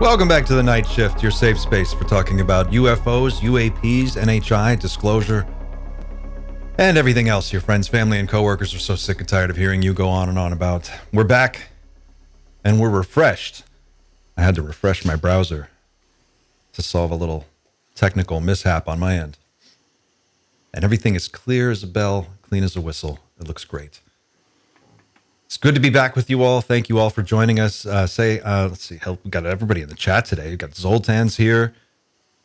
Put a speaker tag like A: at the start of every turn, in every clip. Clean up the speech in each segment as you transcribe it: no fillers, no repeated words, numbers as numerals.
A: Welcome back to the Night Shift, your safe space for talking about UFOs, UAPs, NHI, disclosure, and everything else your friends, family, and coworkers are so sick and tired of hearing you go on and on about. We're back, and we're refreshed. I had to refresh my browser to solve a little technical mishap on my end. And everything is clear as a bell, clean as a whistle. It looks great. It's good to be back with you all. Thank you all for joining us. Let's see, we got everybody in the chat today. We got Zoltan's here,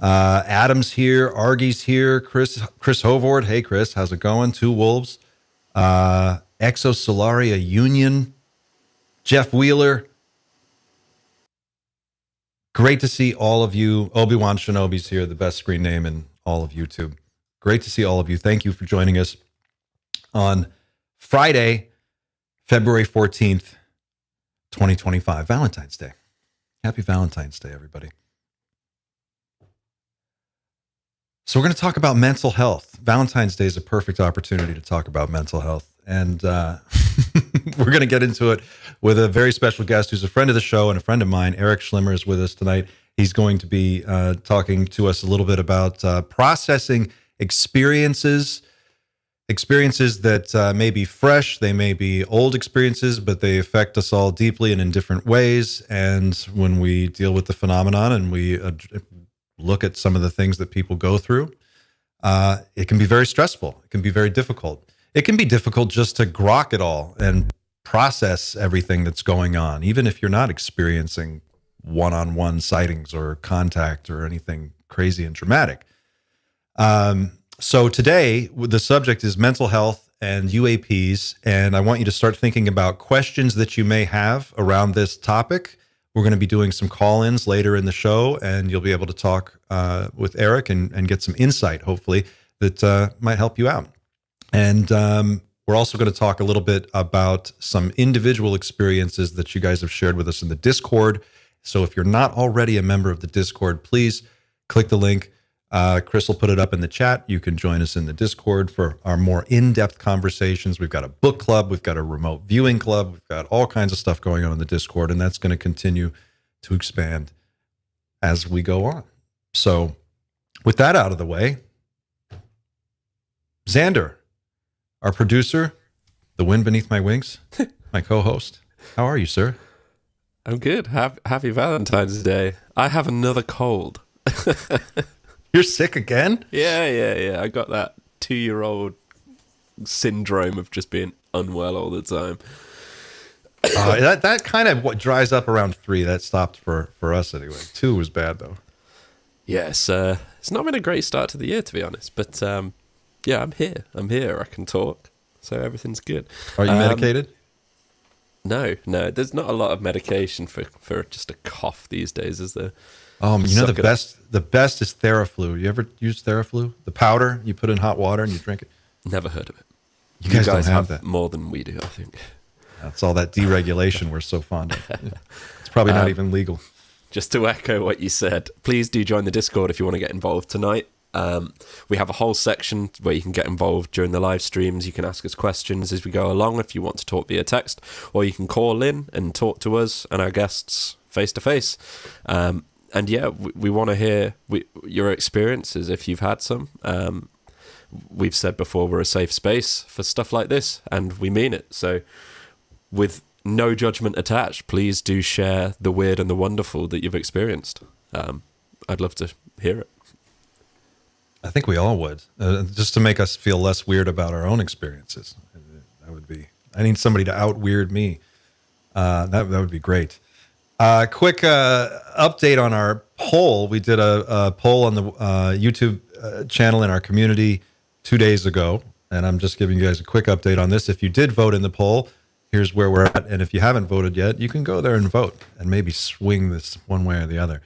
A: Adam's here, Argy's here, Chris Hovord. Hey, Chris, how's it going? Two Wolves, Exosolaria Union, Jeff Wheeler. Great to see all of you. Obi-Wan Shinobi's here, the best screen name in all of YouTube. Great to see all of you. Thank you for joining us on Friday, February 14th, 2025, Valentine's Day. Happy Valentine's Day, everybody. So we're going to talk about mental health. Valentine's Day is a perfect opportunity to talk about mental health. And we're going to get into it with a very special guest who's a friend of the show and a friend of mine. Eric Schlimmer is with us tonight. He's going to be talking to us a little bit about processing experiences that may be fresh, they may be old experiences, but they affect us all deeply and in different ways. And when we deal with the phenomenon and we look at some of the things that people go through, it can be very stressful. It can be very difficult. It can be difficult just to grok it all and process everything that's going on, even if you're not experiencing one-on-one sightings or contact or anything crazy and dramatic. So today, the subject is mental health and UAPs, and I want you to start thinking about questions that you may have around this topic. We're going to be doing some call-ins later in the show, and you'll be able to talk with Eric and get some insight, hopefully, that might help you out. And we're also going to talk a little bit about some individual experiences that you guys have shared with us in the Discord. So if you're not already a member of the Discord, please click the link. Chris will put it up in the chat. You can join us in the Discord for our more in-depth conversations. We've got a book club. We've got a remote viewing club. We've got all kinds of stuff going on in the Discord, and that's going to continue to expand as we go on. So with that out of the way, Xander, our producer, the wind beneath my wings, my co-host. How are you, sir?
B: I'm good. Happy Valentine's Day. I have another cold.
A: You're sick again?
B: Yeah. I got that 2-year-old syndrome of just being unwell all the time.
A: That kind of what dries up around 3. That stopped for us anyway. 2 was bad though.
B: Yes, it's not been a great start to the year, to be honest. But yeah, I'm here. I can talk, so everything's good.
A: Are you medicated?
B: No. There's not a lot of medication for just a cough these days, is there?
A: You know, the best is Theraflu. You ever use Theraflu? The powder you put in hot water and you drink it?
B: Never heard of it.
A: You guys don't have that.
B: More than we do, I think.
A: That's all that deregulation we're so fond of. It's probably not even legal.
B: Just to echo what you said, please do join the Discord if you want to get involved tonight. We have a whole section where you can get involved during the live streams. You can ask us questions as we go along if you want to talk via text, or you can call in and talk to us and our guests face to face. And yeah, we want to hear your experiences if you've had some. We've said before we're a safe space for stuff like this, and we mean it. So with no judgment attached, please do share the weird and the wonderful that you've experienced. I'd love to hear it.
A: I think we all would, just to make us feel less weird about our own experiences. That would be. I need somebody to out-weird me. That would be great. Quick update on our poll. We did a poll on the YouTube channel in our community 2 days ago, and I'm just giving you guys a quick update on this. If you did vote in the poll, here's where we're at. And if you haven't voted yet, you can go there and vote and maybe swing this one way or the other.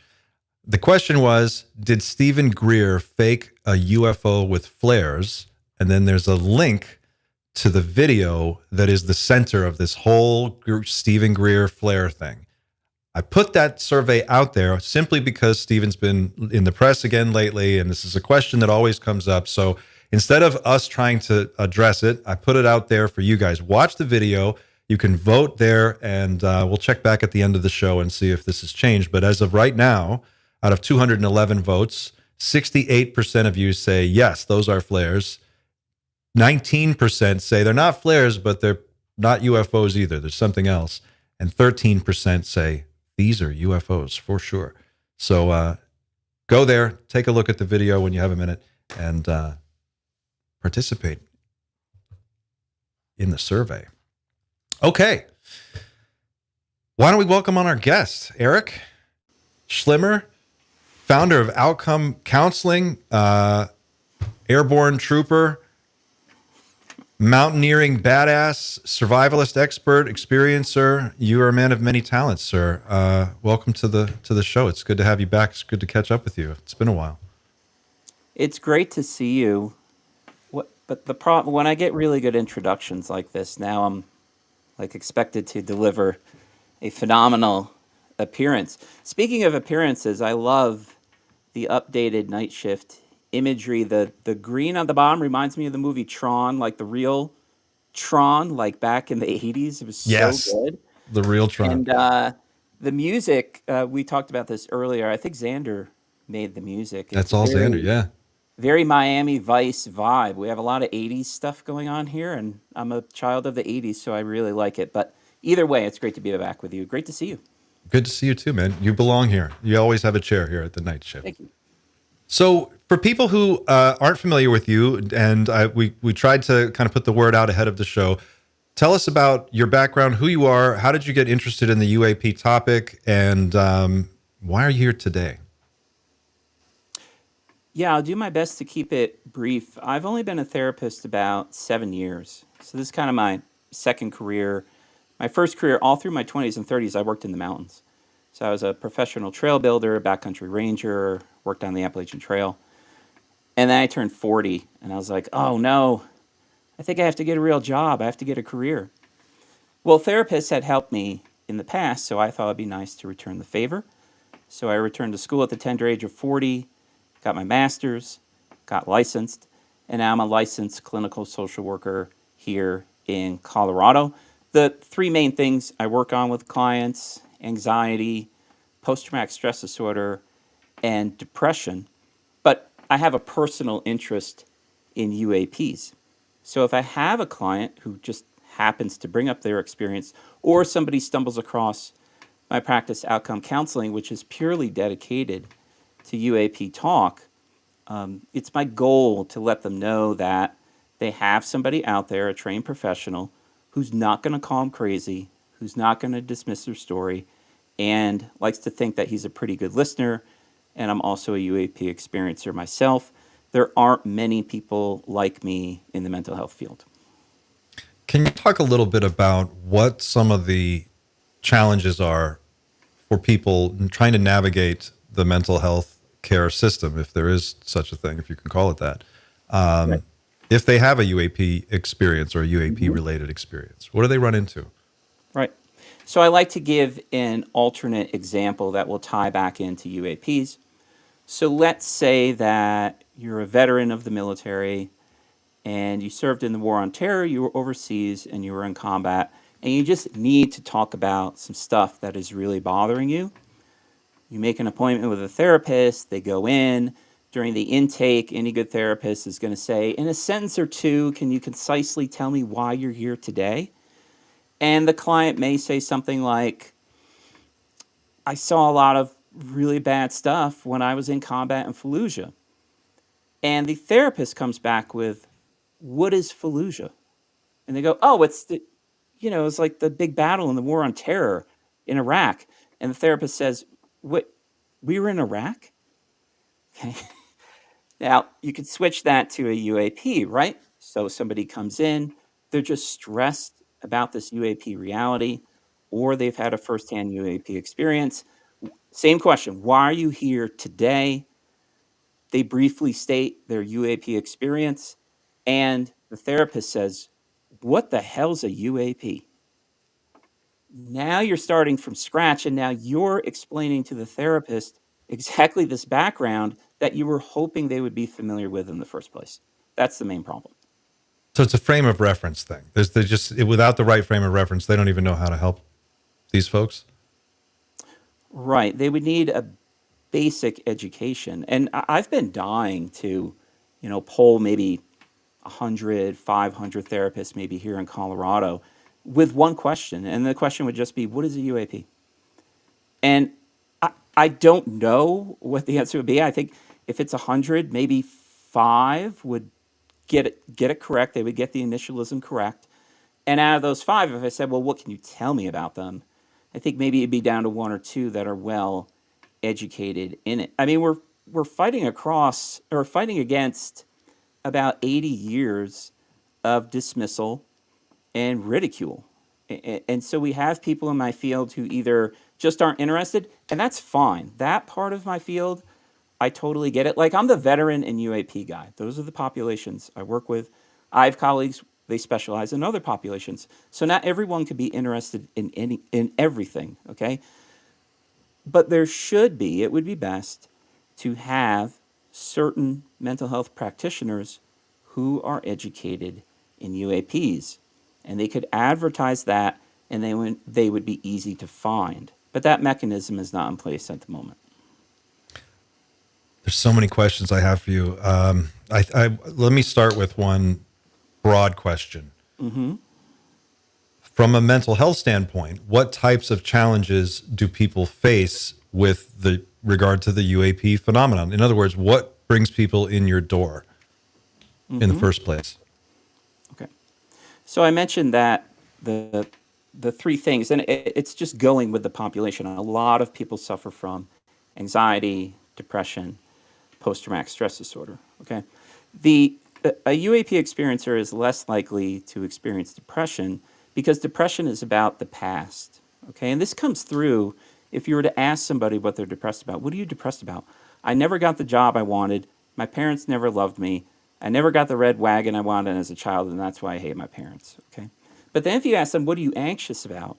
A: The question was, did Stephen Greer fake a UFO with flares? And then there's a link to the video that is the center of this whole Stephen Greer flare thing. I put that survey out there simply because Stephen's been in the press again lately, and this is a question that always comes up. So instead of us trying to address it, I put it out there for you guys. Watch the video. You can vote there, and we'll check back at the end of the show and see if this has changed. But as of right now, out of 211 votes, 68% of you say, yes, those are flares. 19% say they're not flares, but they're not UFOs either. There's something else. And 13% say these are UFOs for sure. So go there, take a look at the video when you have a minute, and participate in the survey. Okay. Why don't we welcome on our guest, Eric Schlimmer, founder of Outcome Counseling, airborne trooper, mountaineering badass, survivalist expert, experiencer. You are a man of many talents, sir. Welcome to the show. It's good to have you back. It's good to catch up with you. It's been a while.
C: It's great to see you. But the problem when I get really good introductions like this, now I'm like expected to deliver a phenomenal appearance. Speaking of appearances, I love the updated night shift imagery. The green on the bottom reminds me of the movie Tron, like the real Tron, like back in the 80s. It was so good.
A: The real Tron.
C: And the music, we talked about this earlier. I think Xander made the music.
A: That's all Xander, yeah.
C: Very Miami Vice vibe. We have a lot of 80s stuff going on here, and I'm a child of the 80s, so I really like it. But either way, it's great to be back with you. Great to see you.
A: Good to see you too, man. You belong here. You always have a chair here at the night shift.
C: Thank you.
A: So for people who aren't familiar with you, and we tried to kind of put the word out ahead of the show, tell us about your background, who you are, how did you get interested in the UAP topic, and why are you here today?
C: Yeah, I'll do my best to keep it brief. I've only been a therapist about 7 years. So this is kind of my second career. My first career, all through my 20s and 30s, I worked in the mountains. So I was a professional trail builder, backcountry ranger, worked on the Appalachian Trail. And then I turned 40, and I was like, oh no, I think I have to get a real job. I have to get a career. Well, therapists had helped me in the past, so I thought it'd be nice to return the favor. So I returned to school at the tender age of 40, got my master's, got licensed, and now I'm a licensed clinical social worker here in Colorado. The three main things I work on with clients: anxiety, post-traumatic stress disorder, and depression. But I have a personal interest in UAPs. So if I have a client who just happens to bring up their experience, or somebody stumbles across my practice Outcome Counseling, which is purely dedicated to UAP talk, it's my goal to let them know that they have somebody out there, a trained professional, who's not going to call them crazy, who's not going to dismiss their story, and likes to think that he's a pretty good listener. And I'm also a UAP experiencer myself. There aren't many people like me in the mental health field.
A: Can you talk a little bit about what some of the challenges are for people trying to navigate the mental health care system, if there is such a thing, if you can call it that,
C: Right.
A: if they have a UAP experience or a UAP related experience? What do they run into?
C: Right. So I like to give an alternate example that will tie back into UAPs. So let's say that you're a veteran of the military and you served in the war on terror, you were overseas and you were in combat, and you just need to talk about some stuff that is really bothering you. You make an appointment with a therapist, they go in. During the intake, any good therapist is going to say, in a sentence or two, can you concisely tell me why you're here today? And the client may say something like, I saw a lot of really bad stuff when I was in combat in Fallujah. And the therapist comes back with, what is Fallujah? And they go, oh, it's it's like the big battle in the war on terror in Iraq. And the therapist says, what, we were in Iraq? Okay. Now, you could switch that to a UAP, right? So somebody comes in, they're just stressed about this UAP reality, or they've had a firsthand UAP experience. Same question, why are you here today? They briefly state their UAP experience, and the therapist says, what the hell's a UAP? Now you're starting from scratch, and now you're explaining to the therapist exactly this background that you were hoping they would be familiar with in the first place. That's the main problem.
A: So it's a frame of reference thing. Without the right frame of reference, they don't even know how to help these folks.
C: Right. They would need a basic education. And I've been dying to, poll maybe 100, 500 therapists, maybe here in Colorado, with one question. And the question would just be, what is a UAP? And I don't know what the answer would be. I think if it's 100, maybe 5 would get it correct. They would get the initialism correct. And out of those 5, if I said, well, what can you tell me about them? I think maybe it'd be down to 1 or 2 that are well educated in it. I mean, we're fighting against about 80 years of dismissal and ridicule. And so we have people in my field who either just aren't interested, and that's fine. That part of my field, I totally get it. Like, I'm the veteran and UAP guy. Those are the populations I work with. I have colleagues, they specialize in other populations. So not everyone could be interested in everything, okay? But it would be best to have certain mental health practitioners who are educated in UAPs. And they could advertise that, and they would be easy to find. But that mechanism is not in place at the moment.
A: There's so many questions I have for you. Let me start with one broad question.
C: Mm-hmm.
A: From a mental health standpoint, what types of challenges do people face with regard to the UAP phenomenon? In other words, what brings people in your door in the first place?
C: Okay. So I mentioned that the 3 things, and it's just going with the population. A lot of people suffer from anxiety, depression, post-traumatic stress disorder. Okay. A UAP experiencer is less likely to experience depression because depression is about the past. Okay. And this comes through if you were to ask somebody what they're depressed about. What are you depressed about? I never got the job I wanted. My parents never loved me. I never got the red wagon I wanted as a child, and that's why I hate my parents. Okay. But then if you ask them, what are you anxious about?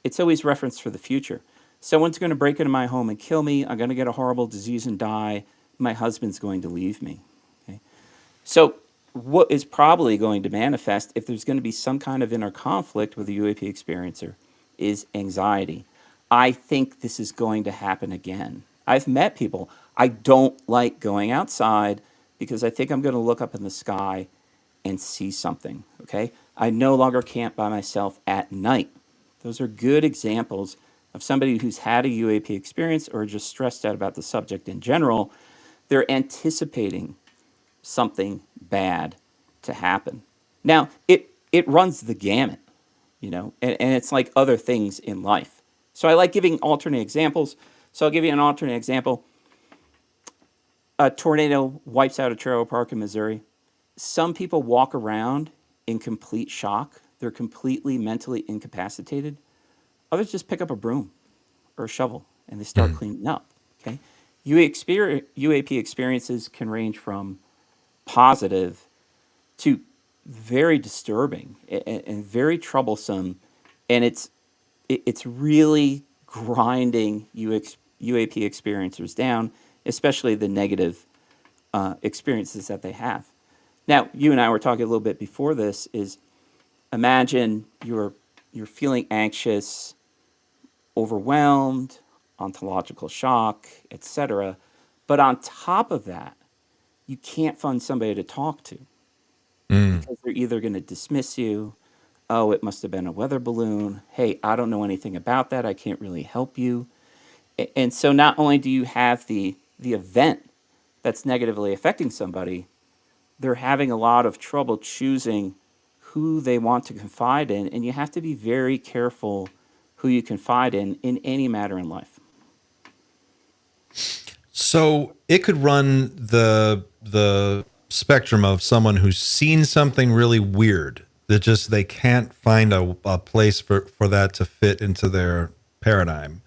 C: It's always reference for the future. Someone's going to break into my home and kill me. I'm going to get a horrible disease and die. My husband's going to leave me. Okay? So what is probably going to manifest if there's going to be some kind of inner conflict with a UAP experiencer is anxiety. I think this is going to happen again. I've met people. I don't like going outside because I think I'm going to look up in the sky and see something. Okay? I no longer camp by myself at night. Those are good examples of somebody who's had a UAP experience or just stressed out about the subject in general. They're anticipating something bad to happen. Now, it runs the gamut, and it's like other things in life. So I like giving alternate examples. So I'll give you an alternate example. A tornado wipes out a trailer park in Missouri. Some people walk around in complete shock. They're completely mentally incapacitated. Others just pick up a broom or a shovel and they start cleaning up. Okay, UAP experiences can range from positive to very disturbing and very troublesome, and it's really grinding UAP experiencers down, especially the negative experiences that they have. Now, you and I were talking a little bit before this. Is imagine you're feeling anxious, overwhelmed, ontological shock, etc. But on top of that, you can't find somebody to talk to because they're either going to dismiss you. Oh, it must have been a weather balloon. Hey, I don't know anything about that. I can't really help you. And so not only do you have the event that's negatively affecting somebody, they're having a lot of trouble choosing who they want to confide in, and you have to be very careful who you confide in any matter in life.
A: So it could run the spectrum of someone who's seen something really weird that just they can't find a place for that to fit into their paradigm,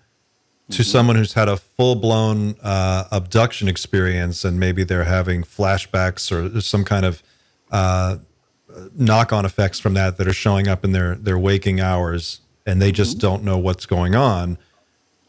A: to someone who's had a full-blown abduction experience and maybe they're having flashbacks or some kind of knock-on effects from that are showing up in their waking hours and they just don't know what's going on.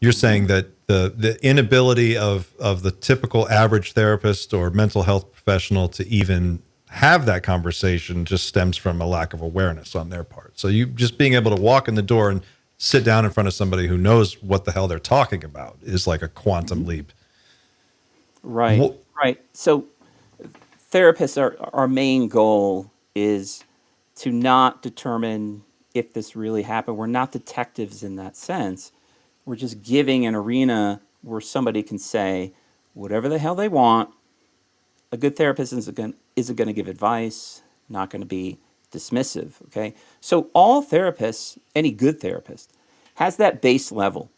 A: You're saying that the inability of the typical average therapist or mental health professional to even have that conversation just stems from a lack of awareness on their part. So you just being able to walk in the door and sit down in front of somebody who knows what the hell they're talking about is like a quantum leap.
C: Right, right. So therapists, our main goal is to not determine if this really happened. We're not detectives in that sense. We're just giving an arena where somebody can say whatever the hell they want. A good therapist isn't going to give advice, not going to be dismissive. Okay. So all therapists, any good therapist, has that base level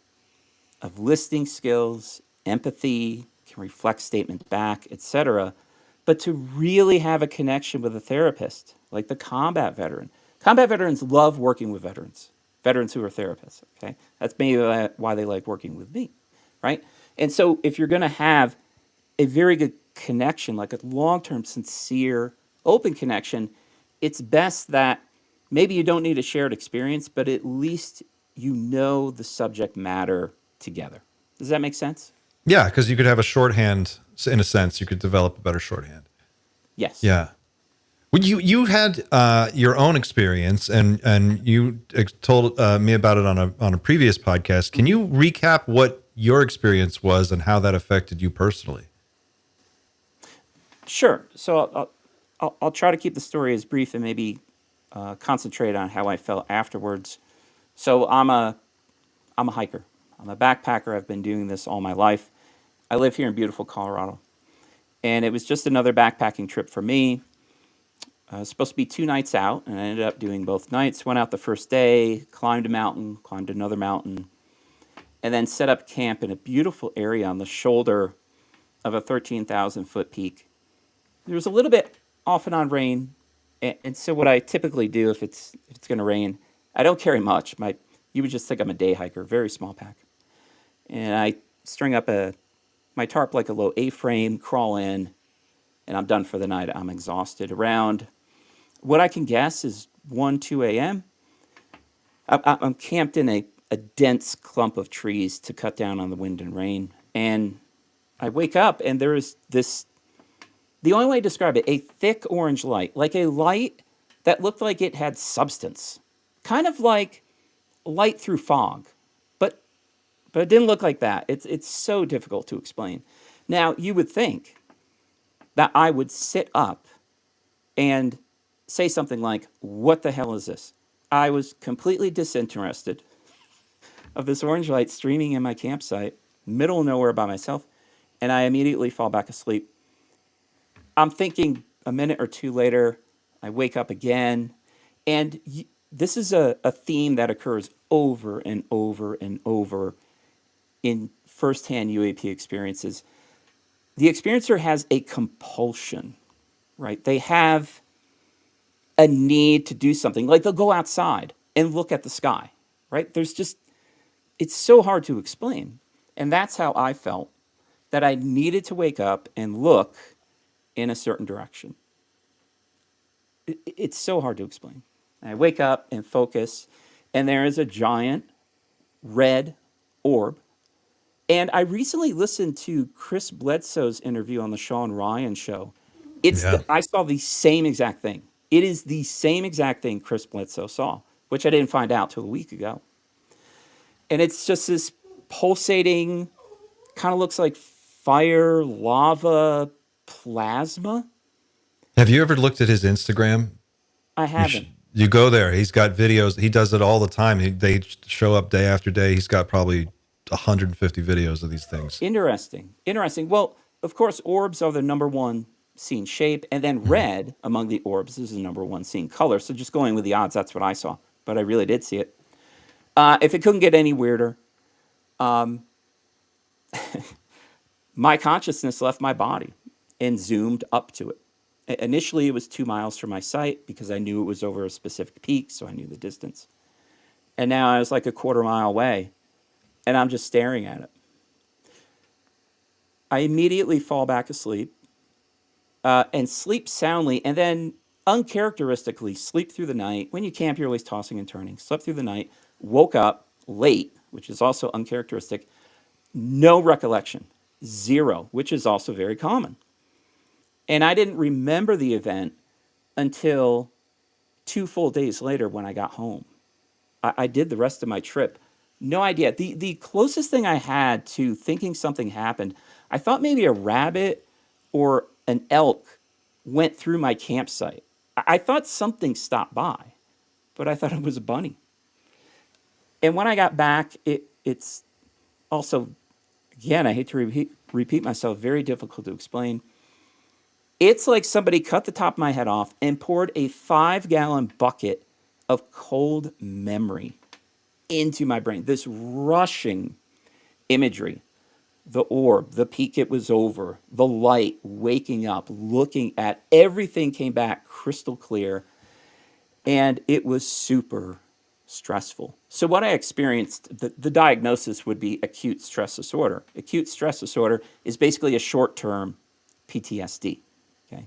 C: of listening skills, empathy, can reflect statements back, etc. But to really have a connection with a therapist, like the combat veterans love working with veterans who are therapists. Okay, that's maybe why they like working with me, right? And so if you're going to have a very good connection, like a long-term, sincere, open connection, it's best that maybe you don't need a shared experience, but at least you know the subject matter together. Does that make sense?
A: Yeah, because you could have a shorthand. In a sense, you could develop a better shorthand.
C: Yes.
A: Yeah. Well, you had your own experience, and you told me about it on a previous podcast. Can you recap what your experience was and how that affected you personally?
C: Sure. So I'll try to keep the story as brief and maybe concentrate on how I felt afterwards. So I'm a hiker. I'm a backpacker. I've been doing this all my life. I live here in beautiful Colorado, and it was just another backpacking trip for me. It was supposed to be 2 nights out, and I ended up doing both nights. Went out the first day, climbed a mountain, climbed another mountain, and then set up camp in a beautiful area on the shoulder of a 13,000-foot peak. There was a little bit off and on rain, and so what I typically do if it's going to rain, I don't carry much. You would just think I'm a day hiker, very small pack, and I string up my tarp like a low A-frame, crawl in, and I'm done for the night. I'm exhausted. Around what I can guess is 1, 2 a.m. I'm camped in a dense clump of trees to cut down on the wind and rain. And I wake up and there is this, the only way to describe it, a thick orange light, like a light that looked like it had substance, kind of like light through fog, but it didn't look like that. It's so difficult to explain. Now you would think that I would sit up and say something like, "What the hell is this?" I was completely disinterested of this orange light streaming in my campsite, middle of nowhere by myself, and I immediately fall back asleep. I'm thinking a minute or two later, I wake up again, and this is a theme that occurs over and over and over in firsthand UAP experiences. The experiencer has a compulsion, right? They have a need to do something, like they'll go outside and look at the sky, right? It's so hard to explain. And that's how I felt, that I needed to wake up and look in a certain direction. It's so hard to explain. I wake up and focus, and there is a giant red orb. And I recently listened to Chris Bledsoe's interview on the Sean Ryan show.
A: Yeah.
C: I saw the same exact thing. It is the same exact thing Chris Bledsoe saw, which I didn't find out till a week ago. And it's just this pulsating, kind of looks like fire, lava, plasma.
A: Have you ever looked at his Instagram?
C: I haven't.
A: You go there. He's got videos. He does it all the time. They show up day after day. He's got probably 150 videos of these things.
C: Interesting. Well, of course, orbs are the number one seen shape, and then red among the orbs is the number one seen color. So just going with the odds, that's what I saw. But I really did see it. If it couldn't get any weirder, my consciousness left my body and zoomed up to it. Initially, it was 2 miles from my site because I knew it was over a specific peak, so I knew the distance. And now I was like a quarter mile away, and I'm just staring at it. I immediately fall back asleep and sleep soundly, and then uncharacteristically sleep through the night. When you camp, you're always tossing and turning. Slept through the night, woke up late, which is also uncharacteristic. No recollection, zero, which is also very common. And I didn't remember the event until 2 full days later when I got home. I did the rest of my trip. No idea. The closest thing I had to thinking something happened, I thought maybe a rabbit or an elk went through my campsite. I thought something stopped by, but I thought it was a bunny. And when I got back, it's also, again, I hate to repeat myself, very difficult to explain. It's like somebody cut the top of my head off and poured a 5-gallon bucket of cold memory into my brain. This rushing imagery, the orb, the peak it was over, the light, waking up, looking at everything came back crystal clear. And it was super stressful. So what I experienced, the diagnosis would be acute stress disorder. Acute stress disorder is basically a short-term PTSD. Okay.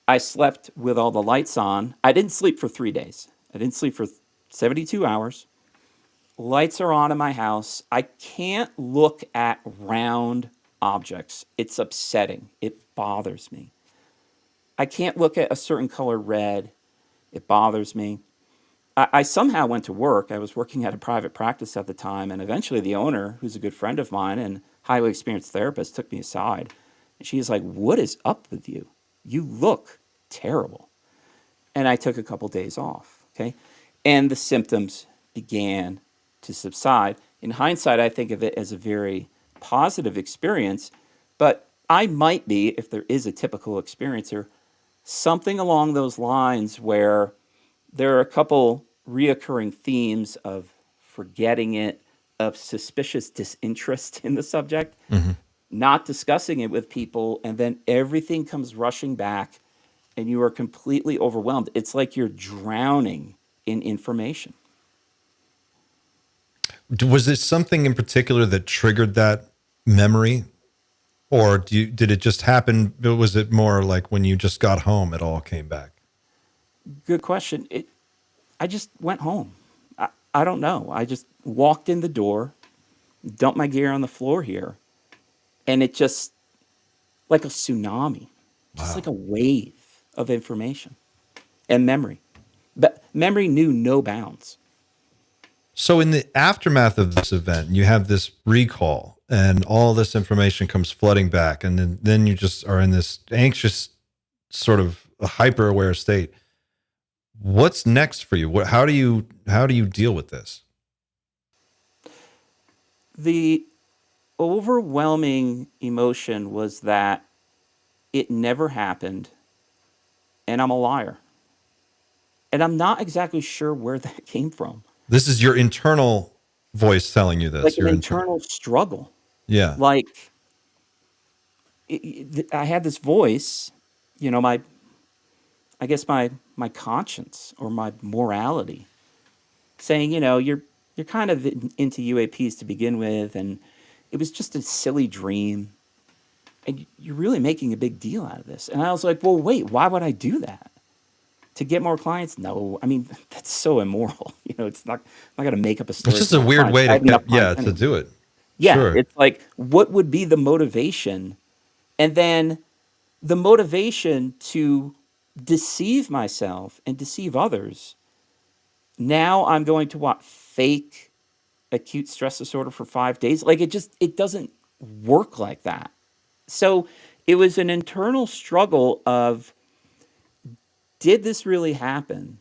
C: I slept with all the lights on. I didn't sleep for 3 days. I didn't sleep for 72 hours. Lights are on in my house. I can't look at round objects. It's upsetting. It bothers me. I can't look at a certain color red. It bothers me. I somehow went to work. I was working at a private practice at the time, and eventually the owner, who's a good friend of mine and highly experienced therapist, took me aside. And she's like, "What is up with you? You look terrible." And I took a couple days off, okay? And the symptoms began to subside. In hindsight, I think of it as a very positive experience, but I might be, if there is a typical experiencer, something along those lines where there are a couple reoccurring themes of forgetting it, of suspicious disinterest in the subject, not discussing it with people, and then everything comes rushing back and you are completely overwhelmed. It's like you're drowning in information.
A: Was there something in particular that triggered that memory? Or did it just happen? Was it more like when you just got home, it all came back?
C: Good question. I just went home. I don't know. I just walked in the door, dumped my gear on the floor here, and it just, like a tsunami, just like a wave of information and memory. But memory knew no bounds.
A: So in the aftermath of this event, you have this recall and all this information comes flooding back. And then you just are in this anxious sort of a hyper aware state. What's next for you? How do you deal with this?
C: The overwhelming emotion was that it never happened and I'm a liar. And I'm not exactly sure where that came from.
A: This is your internal voice telling you this.
C: Like
A: your
C: an internal struggle.
A: Yeah.
C: Like I had this voice, you know, I guess my conscience or my morality saying, you know, you're kind of into UAPs to begin with, and it was just a silly dream. And you're really making a big deal out of this. And I was like, well, wait, why would I do that? To get more clients? No. I mean, that's so immoral. You know, I'm not going to make up a story.
A: It's just a weird way to do it.
C: Yeah.
A: Sure.
C: It's like, what would be the motivation? And then the motivation to deceive myself and deceive others. Now I'm going to fake acute stress disorder for 5 days. Like it doesn't work like that. So it was an internal struggle of, did this really happen?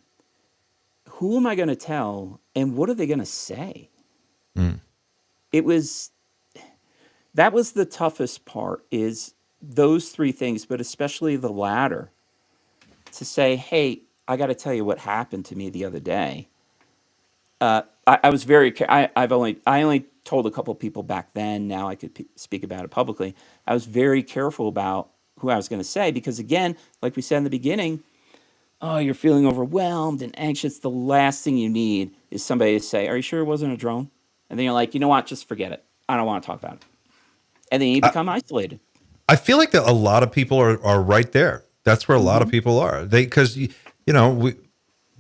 C: Who am I going to tell? And what are they going to say? That was the toughest part, is those three things, but especially the latter, to say, hey, I got to tell you what happened to me the other day. I was very, I only told a couple people back then. Now I could speak about it publicly. I was very careful about who I was going to say, because again, like we said in the beginning, oh, you're feeling overwhelmed and anxious. The last thing you need is somebody to say, are you sure it wasn't a drone? And then you're like, you know what? Just forget it. I don't want to talk about it. And then you become isolated.
A: I feel like that a lot of people are right there. That's where a lot of people are. Because you know,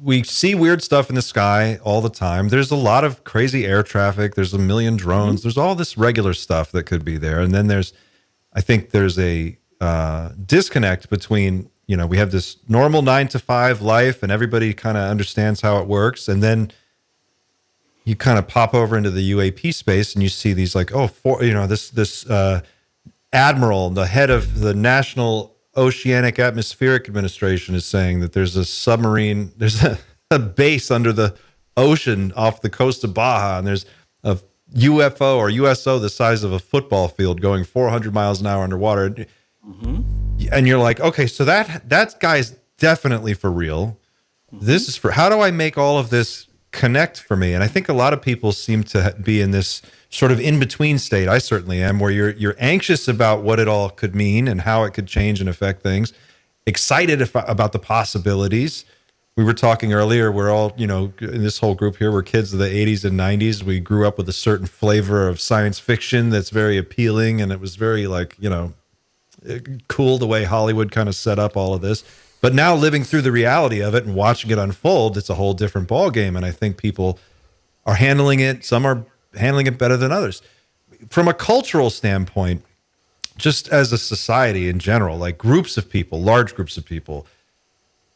A: we see weird stuff in the sky all the time. There's a lot of crazy air traffic. There's a million drones. There's all this regular stuff that could be there. And then I think there's a disconnect between, we have this normal 9 to 5 life and everybody kind of understands how it works. And then you kind of pop over into the UAP space and you see these like, this admiral, the head of the National Oceanic Atmospheric Administration is saying that there's a submarine, there's a base under the ocean off the coast of Baja, and there's a UFO or USO the size of a football field going 400 miles an hour underwater. Mm-hmm. And you're like, okay, so that guy's definitely for real. Mm-hmm. This is how do I make all of this connect for me? And I think a lot of people seem to be in this sort of in-between state. I certainly am, where you're anxious about what it all could mean and how it could change and affect things, excited about the possibilities. We were talking earlier, we're all, in this whole group here, we're kids of the 80s and 90s. We grew up with a certain flavor of science fiction that's very appealing, and it was very cool the way Hollywood kind of set up all of this. But now living through the reality of it and watching it unfold, it's a whole different ballgame. And I think people are handling it. Some are handling it better than others. From a cultural standpoint, just as a society in general, like groups of people, large groups of people,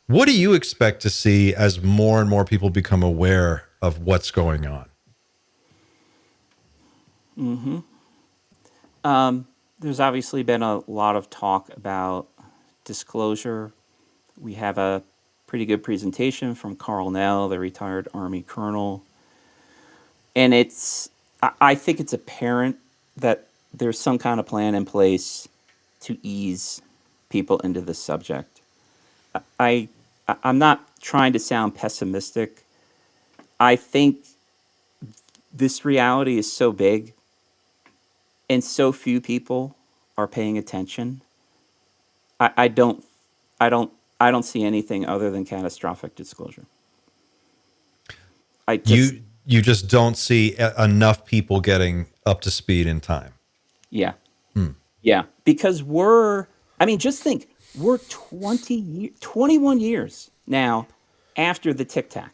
A: what do you expect to see as more and more people become aware of what's going on?
C: Mm-hmm. There's obviously been a lot of talk about disclosure. We have a pretty good presentation from Carl Nell, the retired Army colonel. And I think it's apparent that there's some kind of plan in place to ease people into this subject. I'm not trying to sound pessimistic. I think this reality is so big and so few people are paying attention. I don't see anything other than catastrophic disclosure.
A: You just don't see enough people getting up to speed in time.
C: Yeah. Yeah. Because just think, we're 21 years now after the Tic Tac.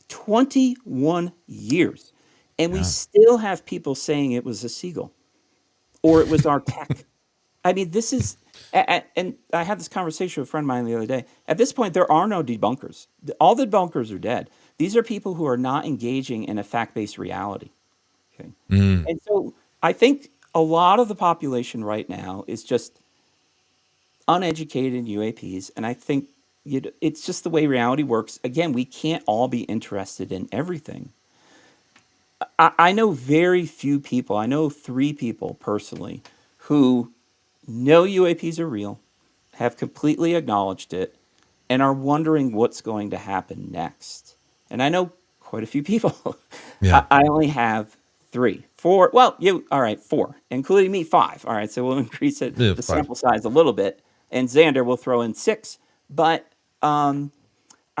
C: 21 years. And we still have people saying it was a seagull or it was our tech. This is, and I had this conversation with a friend of mine the other day. At this point, there are no debunkers. All the debunkers are dead. These are people who are not engaging in a fact-based reality. Okay. And so I think a lot of the population right now is just uneducated UAPs. And I think it's just the way reality works. Again, we can't all be interested in everything. I know very few people. I know 3 people personally who know UAPs are real, have completely acknowledged it, and are wondering what's going to happen next. And I know quite a few people. Yeah. I only have 3, 4. Well, all right, 4, including me, 5. All right, so we'll increase it, the 5. Sample size a little bit, and Xander will throw in 6. But I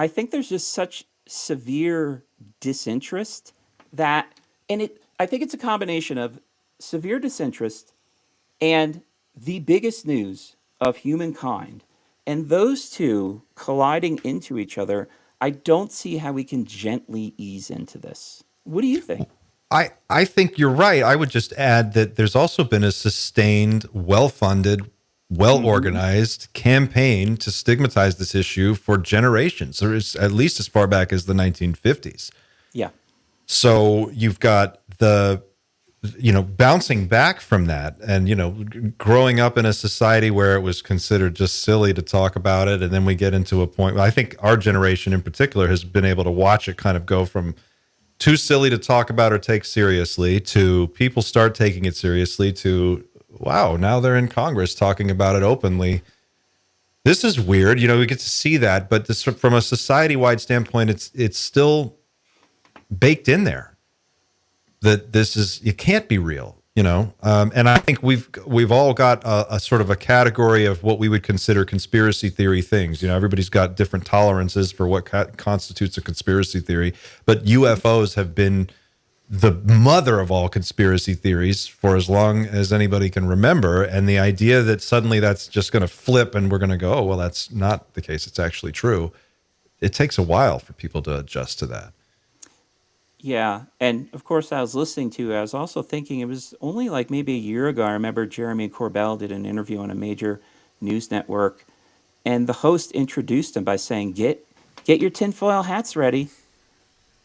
C: think there's just such severe disinterest that, I think it's a combination of severe disinterest and the biggest news of humankind, and those two colliding into each other. I don't see how we can gently ease into this. What do you think?
A: I think you're right. I would just add that there's also been a sustained, well-funded, well-organized campaign to stigmatize this issue for generations, or at least as far back as the 1950s.
C: Yeah.
A: So you've got the, bouncing back from that and, growing up in a society where it was considered just silly to talk about it. And then we get into a point where I think our generation in particular has been able to watch it kind of go from too silly to talk about or take seriously to people start taking it seriously to, wow, now they're in Congress talking about it openly. This is weird. We get to see that, but this, from a society-wide standpoint, it's still baked in there that it can't be real, and I think we've all got a sort of a category of what we would consider conspiracy theory things. Everybody's got different tolerances for what constitutes a conspiracy theory, but UFOs have been the mother of all conspiracy theories for as long as anybody can remember. And the idea that suddenly that's just going to flip and we're going to go, oh, well, that's not the case, it's actually true. It takes a while for people to adjust to that.
C: Yeah. And of course, I was also thinking it was only like maybe a year ago. I remember Jeremy Corbell did an interview on a major news network. And the host introduced him by saying, "Get your tinfoil hats ready."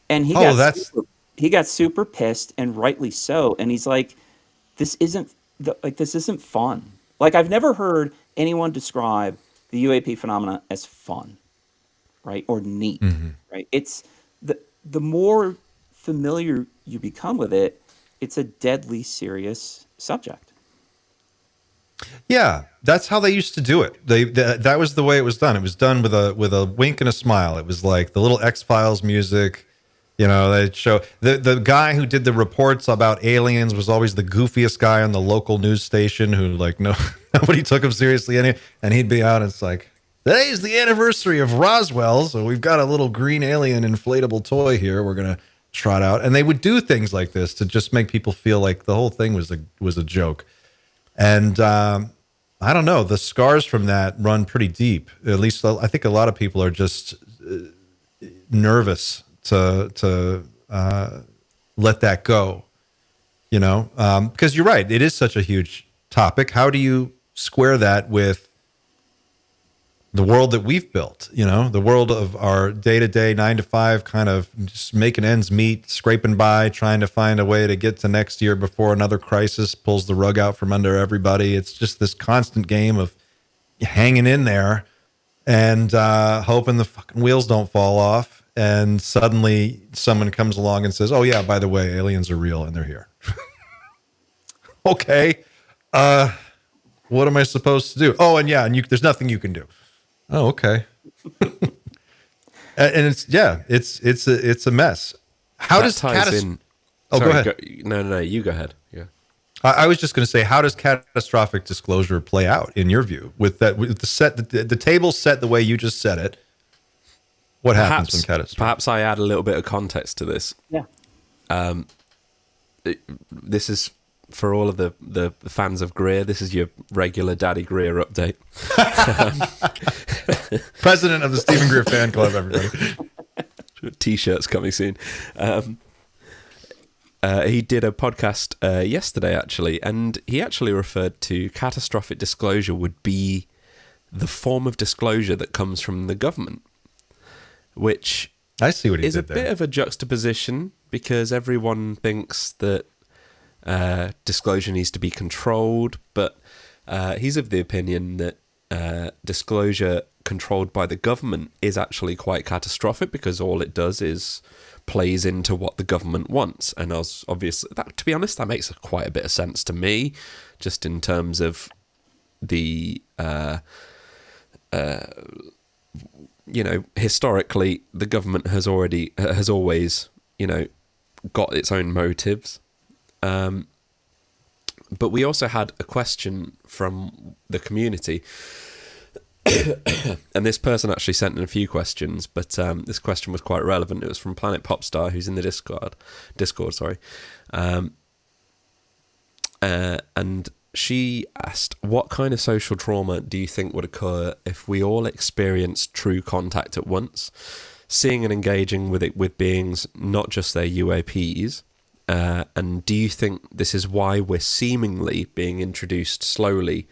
C: And
A: Oh, that's
C: he got super pissed, and rightly so. And he's like, this isn't fun. Like, I've never heard anyone describe the UAP phenomena as fun, right, or neat, right? It's the more familiar you become with it, it's a deadly serious subject.
A: yeah. That's how they used to do it. That was the way it was done. It was done with a wink and a smile. It was like the little X-Files music. You know, they show the guy who did the reports about aliens was always the goofiest guy on the local news station who like nobody took him seriously and he'd be out and it's like, today's the anniversary of Roswell, so we've got a little green alien inflatable toy here we're gonna trot out. And they would do things like this to just make people feel like the whole thing was a joke. And I don't know, the scars from that run pretty deep. At least I think a lot of people are just nervous to let that go, you know, because you're right. It is such a huge topic. How do you square that with the world that we've built, you know, the world of our day-to-day 9 to 5 kind of just making ends meet, scraping by, trying to find a way to get to next year before another crisis pulls the rug out from under everybody. It's just this constant game of hanging in there and hoping the fucking wheels don't fall off. And suddenly someone comes along and says, oh, yeah, by the way, aliens are real and they're here. Okay. What am I supposed to do? Oh, and yeah, and there's nothing you can do. Oh, okay. And it's a mess. How does
B: in?
A: Oh,
B: Sorry,
A: go ahead.
B: No, you go ahead. Yeah.
A: I was just going to say, how does catastrophic disclosure play out in your view? With the table set the way you just said it. What happens when catastrophic?
B: Perhaps I add a little bit of context to this.
C: Yeah.
B: This is for all of the fans of Greer. This is your regular Daddy Greer update.
A: President of the Stephen Greer fan club, everybody.
B: T-shirts coming soon. He did a podcast yesterday, actually, and he actually referred to catastrophic disclosure would be the form of disclosure that comes from the government, which
A: I see what he
B: is
A: did
B: a
A: there.
B: bit of a juxtaposition because everyone thinks that disclosure needs to be controlled, but he's of the opinion that disclosure controlled by the government is actually quite catastrophic because all it does is plays into what the government wants. And obviously, to be honest, that makes quite a bit of sense to me, just in terms of the historically the government has always got its own motives. But we also had a question from the community, and this person actually sent in a few questions, but this question was quite relevant. It was from Planet Popstar, who's in the Discord, sorry. And she asked, what kind of social trauma do you think would occur if we all experienced true contact at once, seeing and engaging with beings, not just their UAPs? And do you think this is why we're seemingly being introduced slowly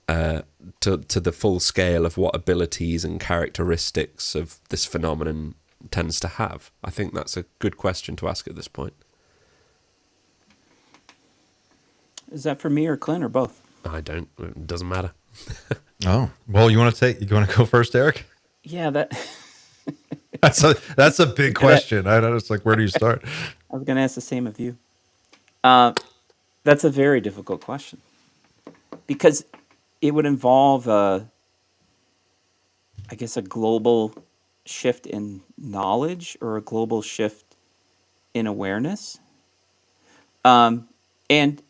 B: to the full scale of what abilities and characteristics of this phenomenon tends to have? I think that's a good question to ask at this point.
C: Is that for me or Clint or both?
B: It doesn't matter.
A: Oh, well, you want to go first, Eric?
C: Yeah,
A: That's a big question. I know, it's like, where do you start?
C: I was going to ask the same of you. That's a very difficult question because it would involve, I guess, a global shift in knowledge or a global shift in awareness. And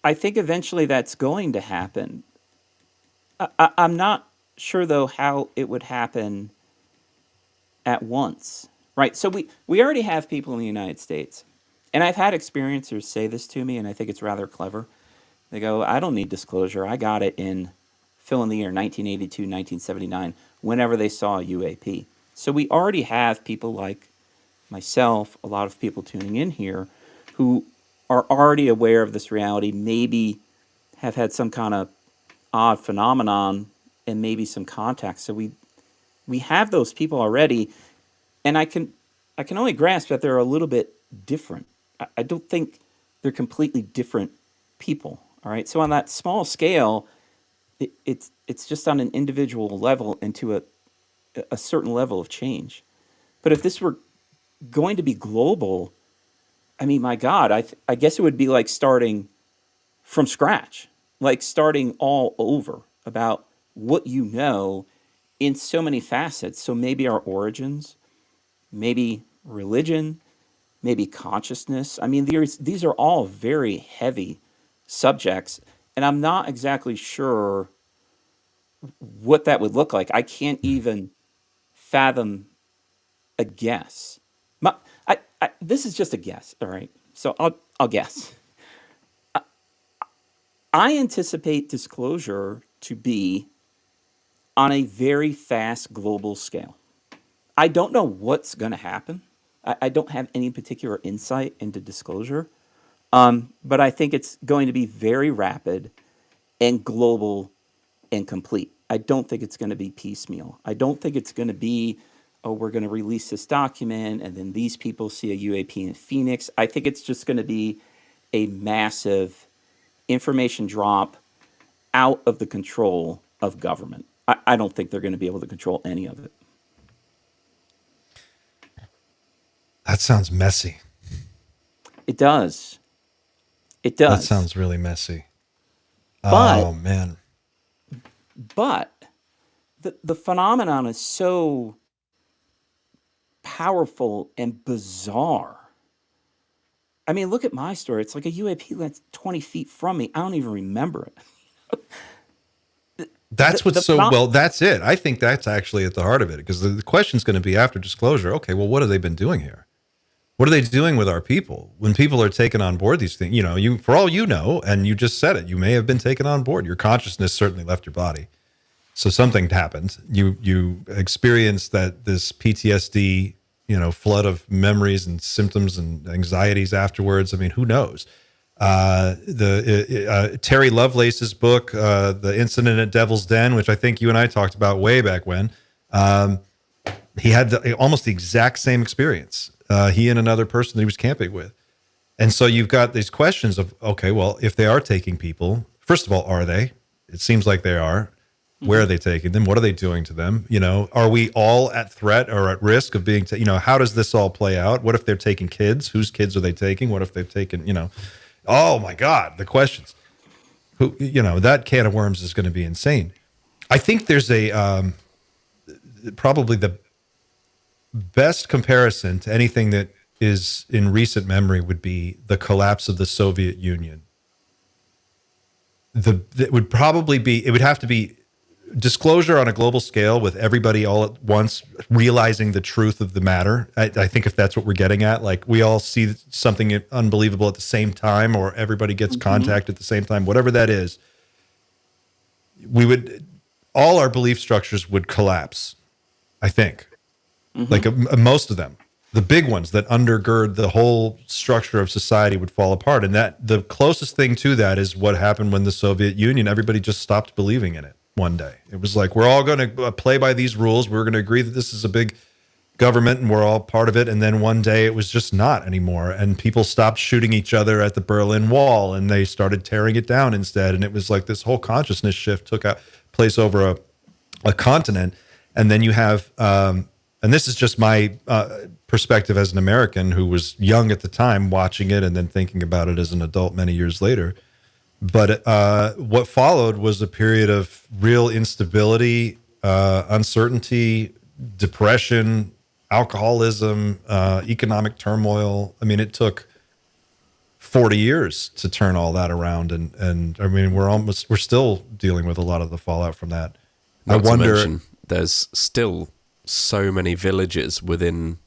C: I think eventually that's going to happen. I'm not sure, though, how it would happen at once, right? So we already have people in the United States, and I've had experiencers say this to me, and I think it's rather clever. They go, I don't need disclosure. I got it in fill in the year 1982, 1979, whenever they saw a UAP. So we already have people like myself, a lot of people tuning in here, who are already aware of this reality, maybe have had some kind of odd phenomenon and maybe some contacts. So we have those people already, and I can only grasp that they're a little bit different. I don't think they're completely different people. All right. So on that small scale, it's just on an individual level into a certain level of change. But if this were going to be global, I mean, my God, I guess it would be like starting from scratch, like starting all over about what you know in so many facets. So maybe our origins, maybe religion, maybe consciousness. I mean, these are all very heavy subjects, and I'm not exactly sure what that would look like. I can't even fathom a guess. My, this is just a guess, all right? So I'll guess. I anticipate disclosure to be on a very fast global scale. I don't know what's going to happen. I don't have any particular insight into disclosure, but I think it's going to be very rapid and global and complete. I don't think it's going to be piecemeal. I don't think it's going to be, oh, we're going to release this document and then these people see a UAP in Phoenix. I think it's just going to be a massive information drop out of the control of government. I don't think they're going to be able to control any of it.
A: That sounds messy.
C: It does. It
A: That
C: does.
A: sounds really messy.
C: But-
A: Oh, man.
C: But the phenomenon is so powerful and bizarre. I mean, look at my story. It's like a UAP that's 20 feet from me. I don't even remember it.
A: That's what's
C: the
A: so,
C: phenom-
A: well, that's it. I think that's actually at the heart of it, because the question's going to be after disclosure. Okay, well, what have they been doing here? What are they doing with our people? When people are taken on board these things, you, for all you know, and you just said it, you may have been taken on board. Your consciousness certainly left your body. So something happened. You experienced this PTSD, flood of memories and symptoms and anxieties afterwards. I mean, who knows? Terry Lovelace's book, The Incident at Devil's Den, which I think you and I talked about way back when, he had almost the exact same experience. He and another person that he was camping with. And so you've got these questions of, okay, well, if they are taking people, first of all, are they? It seems like they are. Where are they taking them? What are they doing to them? Are we all at threat or at risk of being, how does this all play out? What if they're taking kids? Whose kids are they taking? What if they've taken, oh my God, the questions. That can of worms is going to be insane. I think there's probably the best comparison to anything that is in recent memory would be the collapse of the Soviet Union. It would have to be disclosure on a global scale with everybody all at once realizing the truth of the matter. I think if that's what we're getting at, like we all see something unbelievable at the same time, or everybody gets contact at the same time, whatever that is, all our belief structures would collapse, I think. Like most of them, the big ones that undergird the whole structure of society would fall apart. And that the closest thing to that is what happened when the Soviet Union, everybody just stopped believing in it one day. It was like, we're all going to play by these rules. We're going to agree that this is a big government and we're all part of it. And then one day it was just not anymore. And people stopped shooting each other at the Berlin Wall and they started tearing it down instead. And it was like this whole consciousness shift took place over a continent. And then you have, and this is just my perspective as an American who was young at the time watching it and then thinking about it as an adult many years later. But what followed was a period of real instability, uncertainty, depression, alcoholism, economic turmoil. I mean, it took 40 years to turn all that around. And I mean, we're still dealing with a lot of the fallout from that.
B: Not to mention, there's still so many villages within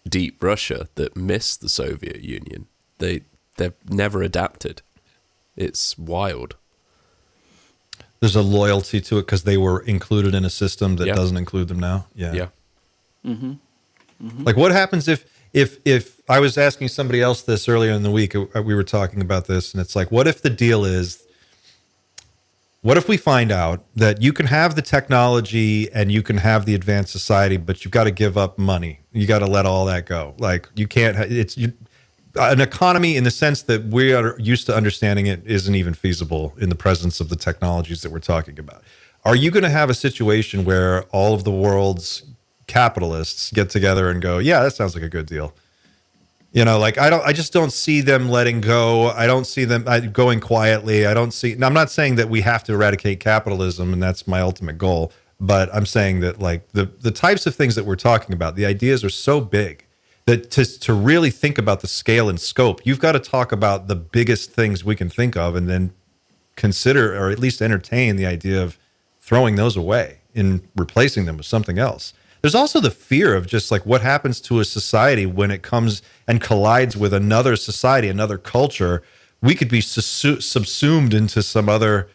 B: deep Russia that miss the Soviet Union. They've never adapted. It's wild.
A: There's a loyalty to it because they were included in a system that doesn't include them now. Yeah. Like, what happens if I was asking somebody else this earlier in the week? We were talking about this, and it's like, what if the deal is What if we find out that you can have the technology and you can have the advanced society, but you've got to give up money. You got to let all that go. Like you can't, an economy in the sense that we are used to understanding it isn't even feasible in the presence of the technologies that we're talking about. Are you going to have a situation where all of the world's capitalists get together and go, yeah, that sounds like a good deal? Like I just don't see them letting go. I don't see them going quietly. Now, I'm not saying that we have to eradicate capitalism and that's my ultimate goal, but I'm saying that like the types of things that we're talking about, the ideas are so big that to really think about the scale and scope, you've got to talk about the biggest things we can think of and then consider or at least entertain the idea of throwing those away and replacing them with something else. There's also the fear of just like what happens to a society when it comes and collides with another society, another culture. We could be subsumed into some other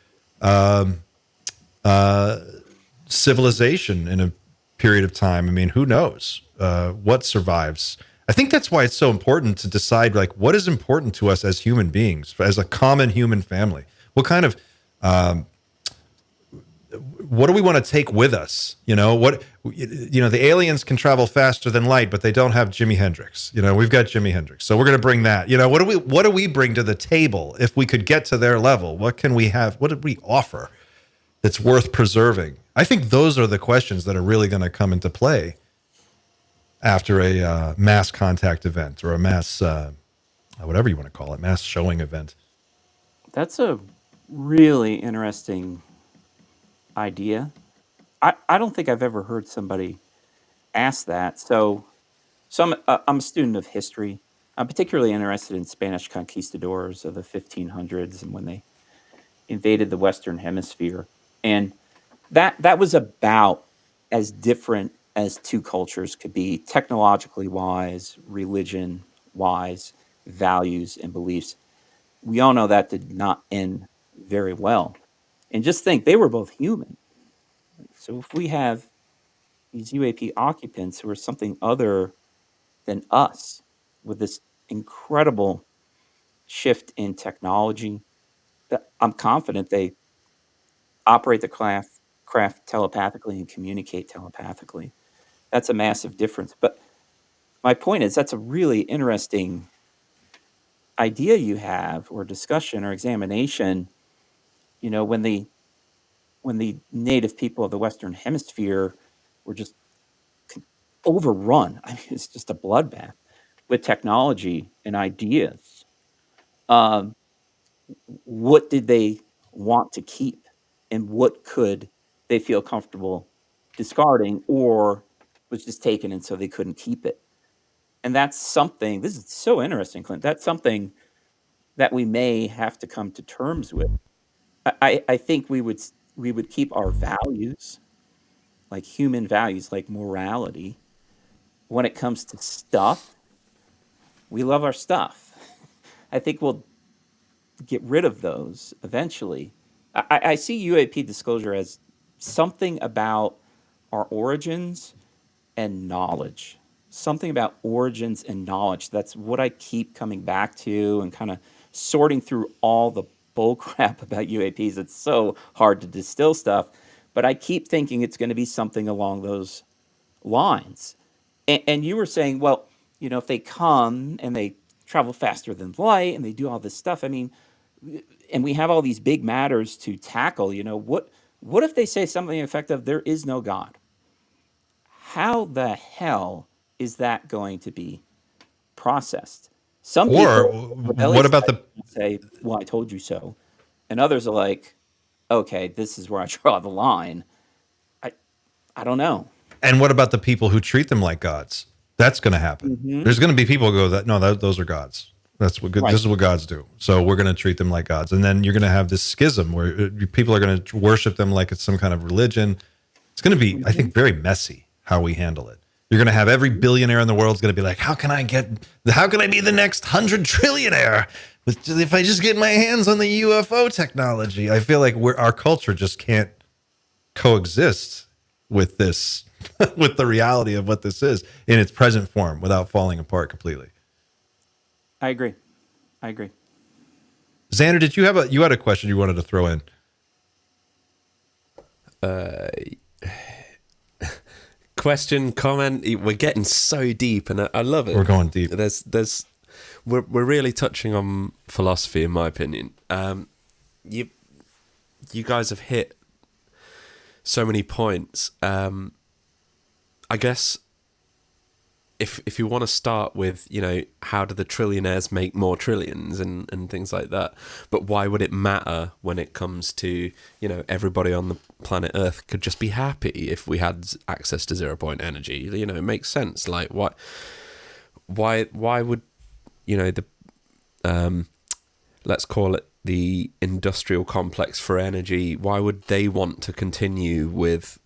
A: civilization in a period of time. I mean, who knows what survives? I think that's why it's so important to decide like what is important to us as human beings, as a common human family. What kind of what do we want to take with us? The aliens can travel faster than light, but they don't have Jimi Hendrix. We've got Jimi Hendrix. So we're going to bring that. What do we bring to the table if we could get to their level? What can we have? What did we offer that's worth preserving? I think those are the questions that are really going to come into play after a mass contact event or a mass, whatever you want to call it, mass showing event.
C: That's a really interesting idea. I don't think I've ever heard somebody ask that. So I'm a student of history. I'm particularly interested in Spanish conquistadors of the 1500s and when they invaded the Western Hemisphere. And that was about as different as two cultures could be, technologically wise, religion wise, values and beliefs. We all know that did not end very well. And just think, they were both human. So if we have these UAP occupants who are something other than us, with this incredible shift in technology, that I'm confident they operate the craft telepathically and communicate telepathically. That's a massive difference. But my point is, that's a really interesting idea you have, or discussion or examination. When the native people of the Western Hemisphere were just overrun. I mean, it's just a bloodbath with technology and ideas. Um, what did they want to keep, and what could they feel comfortable discarding, or was just taken and so they couldn't keep it? And that's something. This is so interesting, Clint. That's something that we may have to come to terms with. I think we would keep our values, like human values, like morality. When it comes to stuff, we love our stuff. I think we'll get rid of those eventually. I see UAP disclosure as something about our origins and knowledge. Something about origins and knowledge. That's what I keep coming back to and kind of sorting through all the bull crap about UAPs. It's so hard to distill stuff, but I keep thinking it's going to be something along those lines. And you were saying, well, if they come and they travel faster than light and they do all this stuff, I mean, and we have all these big matters to tackle, what if they say something effective, there is no God? How the hell is that going to be processed? Some
A: Or
C: people
A: what about
C: say, well, I told you so. And others are like, okay, this is where I draw the line. I I don't know.
A: and what about the people who treat them like gods? That's going to happen.
C: Hmm.
A: There's going to be people who go that no, those are gods. That's what
C: Right.
A: this is what gods do. So we're going to treat them like gods, and then you're going to have this schism where people are going to worship them like it's some kind of religion. It's going to be, I think, very messy how we handle it. You're going to have every billionaire in the world is going to be like, how can I be the next 100 trillionaire if I just get my hands on the UFO technology? I feel like our culture just can't coexist with this, with the reality of what this is in its present form without falling apart completely.
C: I agree. I agree.
A: Xander, did you had a question you wanted to throw in?
B: Question, comment. We're getting so deep, and I love it.
A: We're going deep.
B: We're really touching on philosophy, in my opinion. You guys have hit so many points. I guess if you want to start with, how do the trillionaires make more trillions and things like that, but why would it matter when it comes to, everybody on the planet Earth could just be happy if we had access to 0 point energy? It makes sense. Like, why would, the let's call it the industrial complex for energy, why would they want to continue with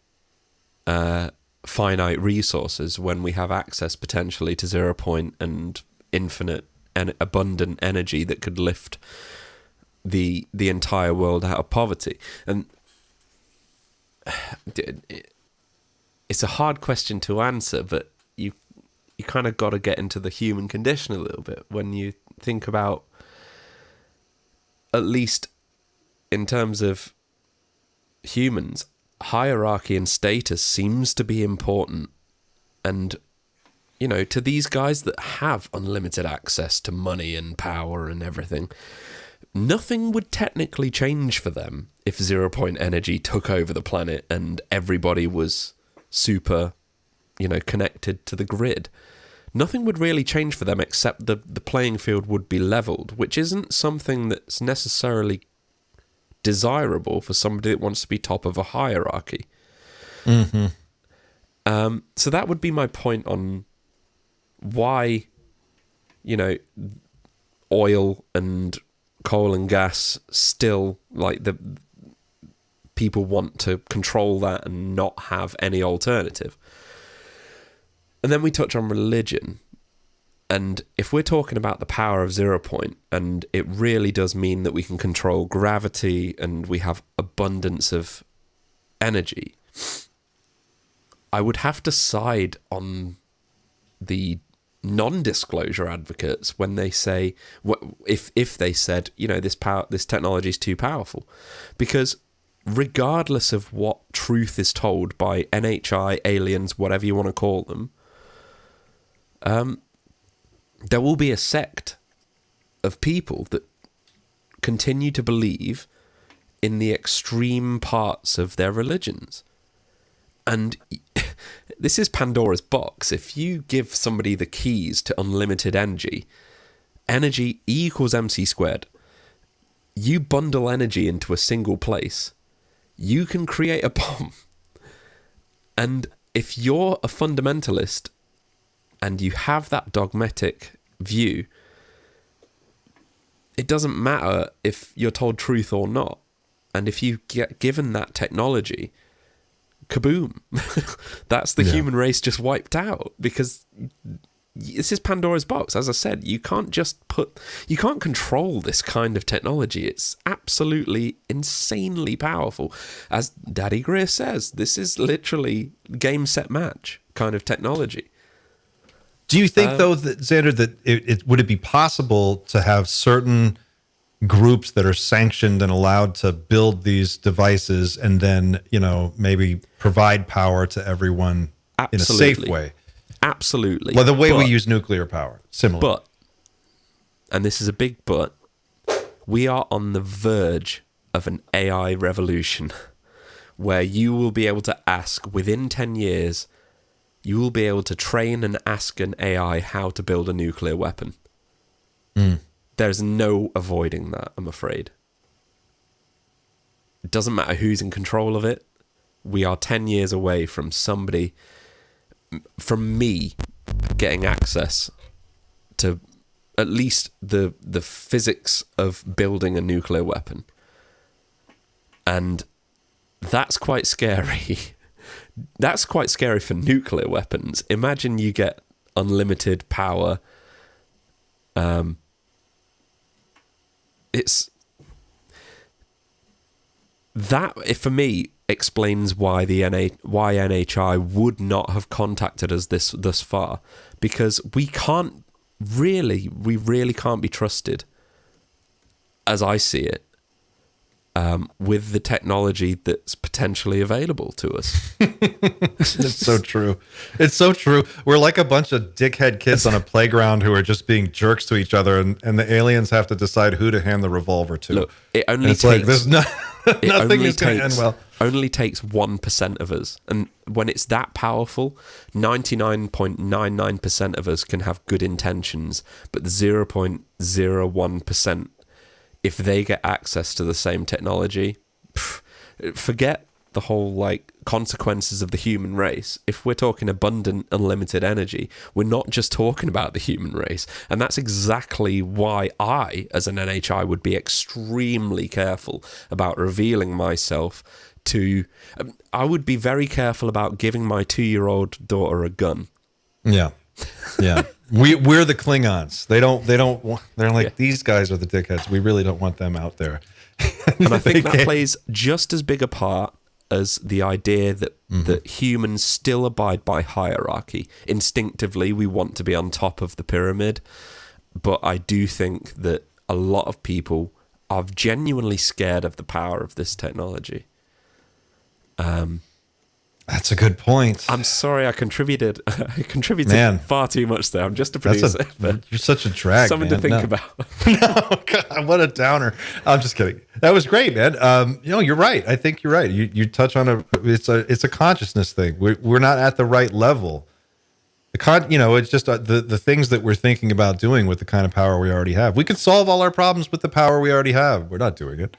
B: finite resources when we have access potentially to 0 point and infinite and abundant energy that could lift the entire world out of poverty? And it's a hard question to answer, but you kind of got to get into the human condition a little bit when you think about, at least in terms of humans, hierarchy and status seems to be important. And, to these guys that have unlimited access to money and power and everything, nothing would technically change for them if 0 point energy took over the planet and everybody was super, connected to the grid. Nothing would really change for them except the playing field would be leveled, which isn't something that's necessarily desirable for somebody that wants to be top of a hierarchy.
A: Mm-hmm.
B: So that would be my point on why, oil and coal and gas still, like, the people want to control that and not have any alternative. And then we touch on religion. And if we're talking about the power of 0 point, and it really does mean that we can control gravity and we have abundance of energy, I would have to side on the non-disclosure advocates when they say, if they said, this technology is too powerful. Because regardless of what truth is told by NHI, aliens, whatever you want to call them, there will be a sect of people that continue to believe in the extreme parts of their religions. And this is Pandora's box. If you give somebody the keys to unlimited energy E equals mc squared, you bundle energy into a single place, you can create a bomb. And if you're a fundamentalist and you have that dogmatic view, it doesn't matter if you're told truth or not. And if you get given that technology, kaboom, that's the human race just wiped out, because this is Pandora's box. As I said, you can't control this kind of technology. It's absolutely insanely powerful. As Daddy Greer says, this is literally game, set, match kind of technology.
A: Do you think, though, that, Xander, that would it be possible to have certain groups that are sanctioned and allowed to build these devices and then, maybe provide power to everyone in a safe way?
B: Absolutely.
A: Well, the way we use nuclear power, similar.
B: But, and this is a big but, we are on the verge of an AI revolution where you will be able to ask, within 10 years, you will be able to train and ask an AI how to build a nuclear weapon. There's no avoiding that, I'm afraid. It doesn't matter who's in control of it. We are 10 years away from me getting access to at least the physics of building a nuclear weapon. And that's quite scary. That's quite scary for nuclear weapons. Imagine you get unlimited power. For me, explains why why NHI would not have contacted us thus far, because we really can't be trusted, as I see it, with the technology that's potentially available to us.
A: It's so true. It's so true. We're like a bunch of dickhead kids on a playground who are just being jerks to each other, and the aliens have to decide who to hand the revolver to.
B: Look, it
A: And
B: only
A: it's like
B: takes
A: there's nothing is going to end well.
B: only takes 1% of us, and when it's that powerful, 99.99% of us can have good intentions, but the 0.01%, if they get access to the same technology, forget the whole like consequences of the human race. If we're talking abundant, unlimited energy, we're not just talking about the human race. And that's exactly why I, as an NHI, would be extremely careful about revealing myself to... I would be very careful about giving my 2-year-old daughter a gun.
A: Yeah. Yeah. We're the Klingons. They're like, these guys are the dickheads. We really don't want them out there.
B: And I think that plays just as big a part as the idea that that humans still abide by hierarchy. Instinctively, we want to be on top of the pyramid, but I do think that a lot of people are genuinely scared of the power of this technology.
A: That's a good point.
B: I'm sorry, I contributed
A: Man.
B: far too much there. I'm just a producer.
A: You're such a drag,
B: Something
A: man.
B: to think about.
A: No, God, what a downer. I'm just kidding. That was great, man. You're right. I think you're right. You touch on it's a consciousness thing. We're not at the right level. It's just the things that we're thinking about doing with the kind of power we already have. We could solve all our problems with the power we already have. We're not doing it.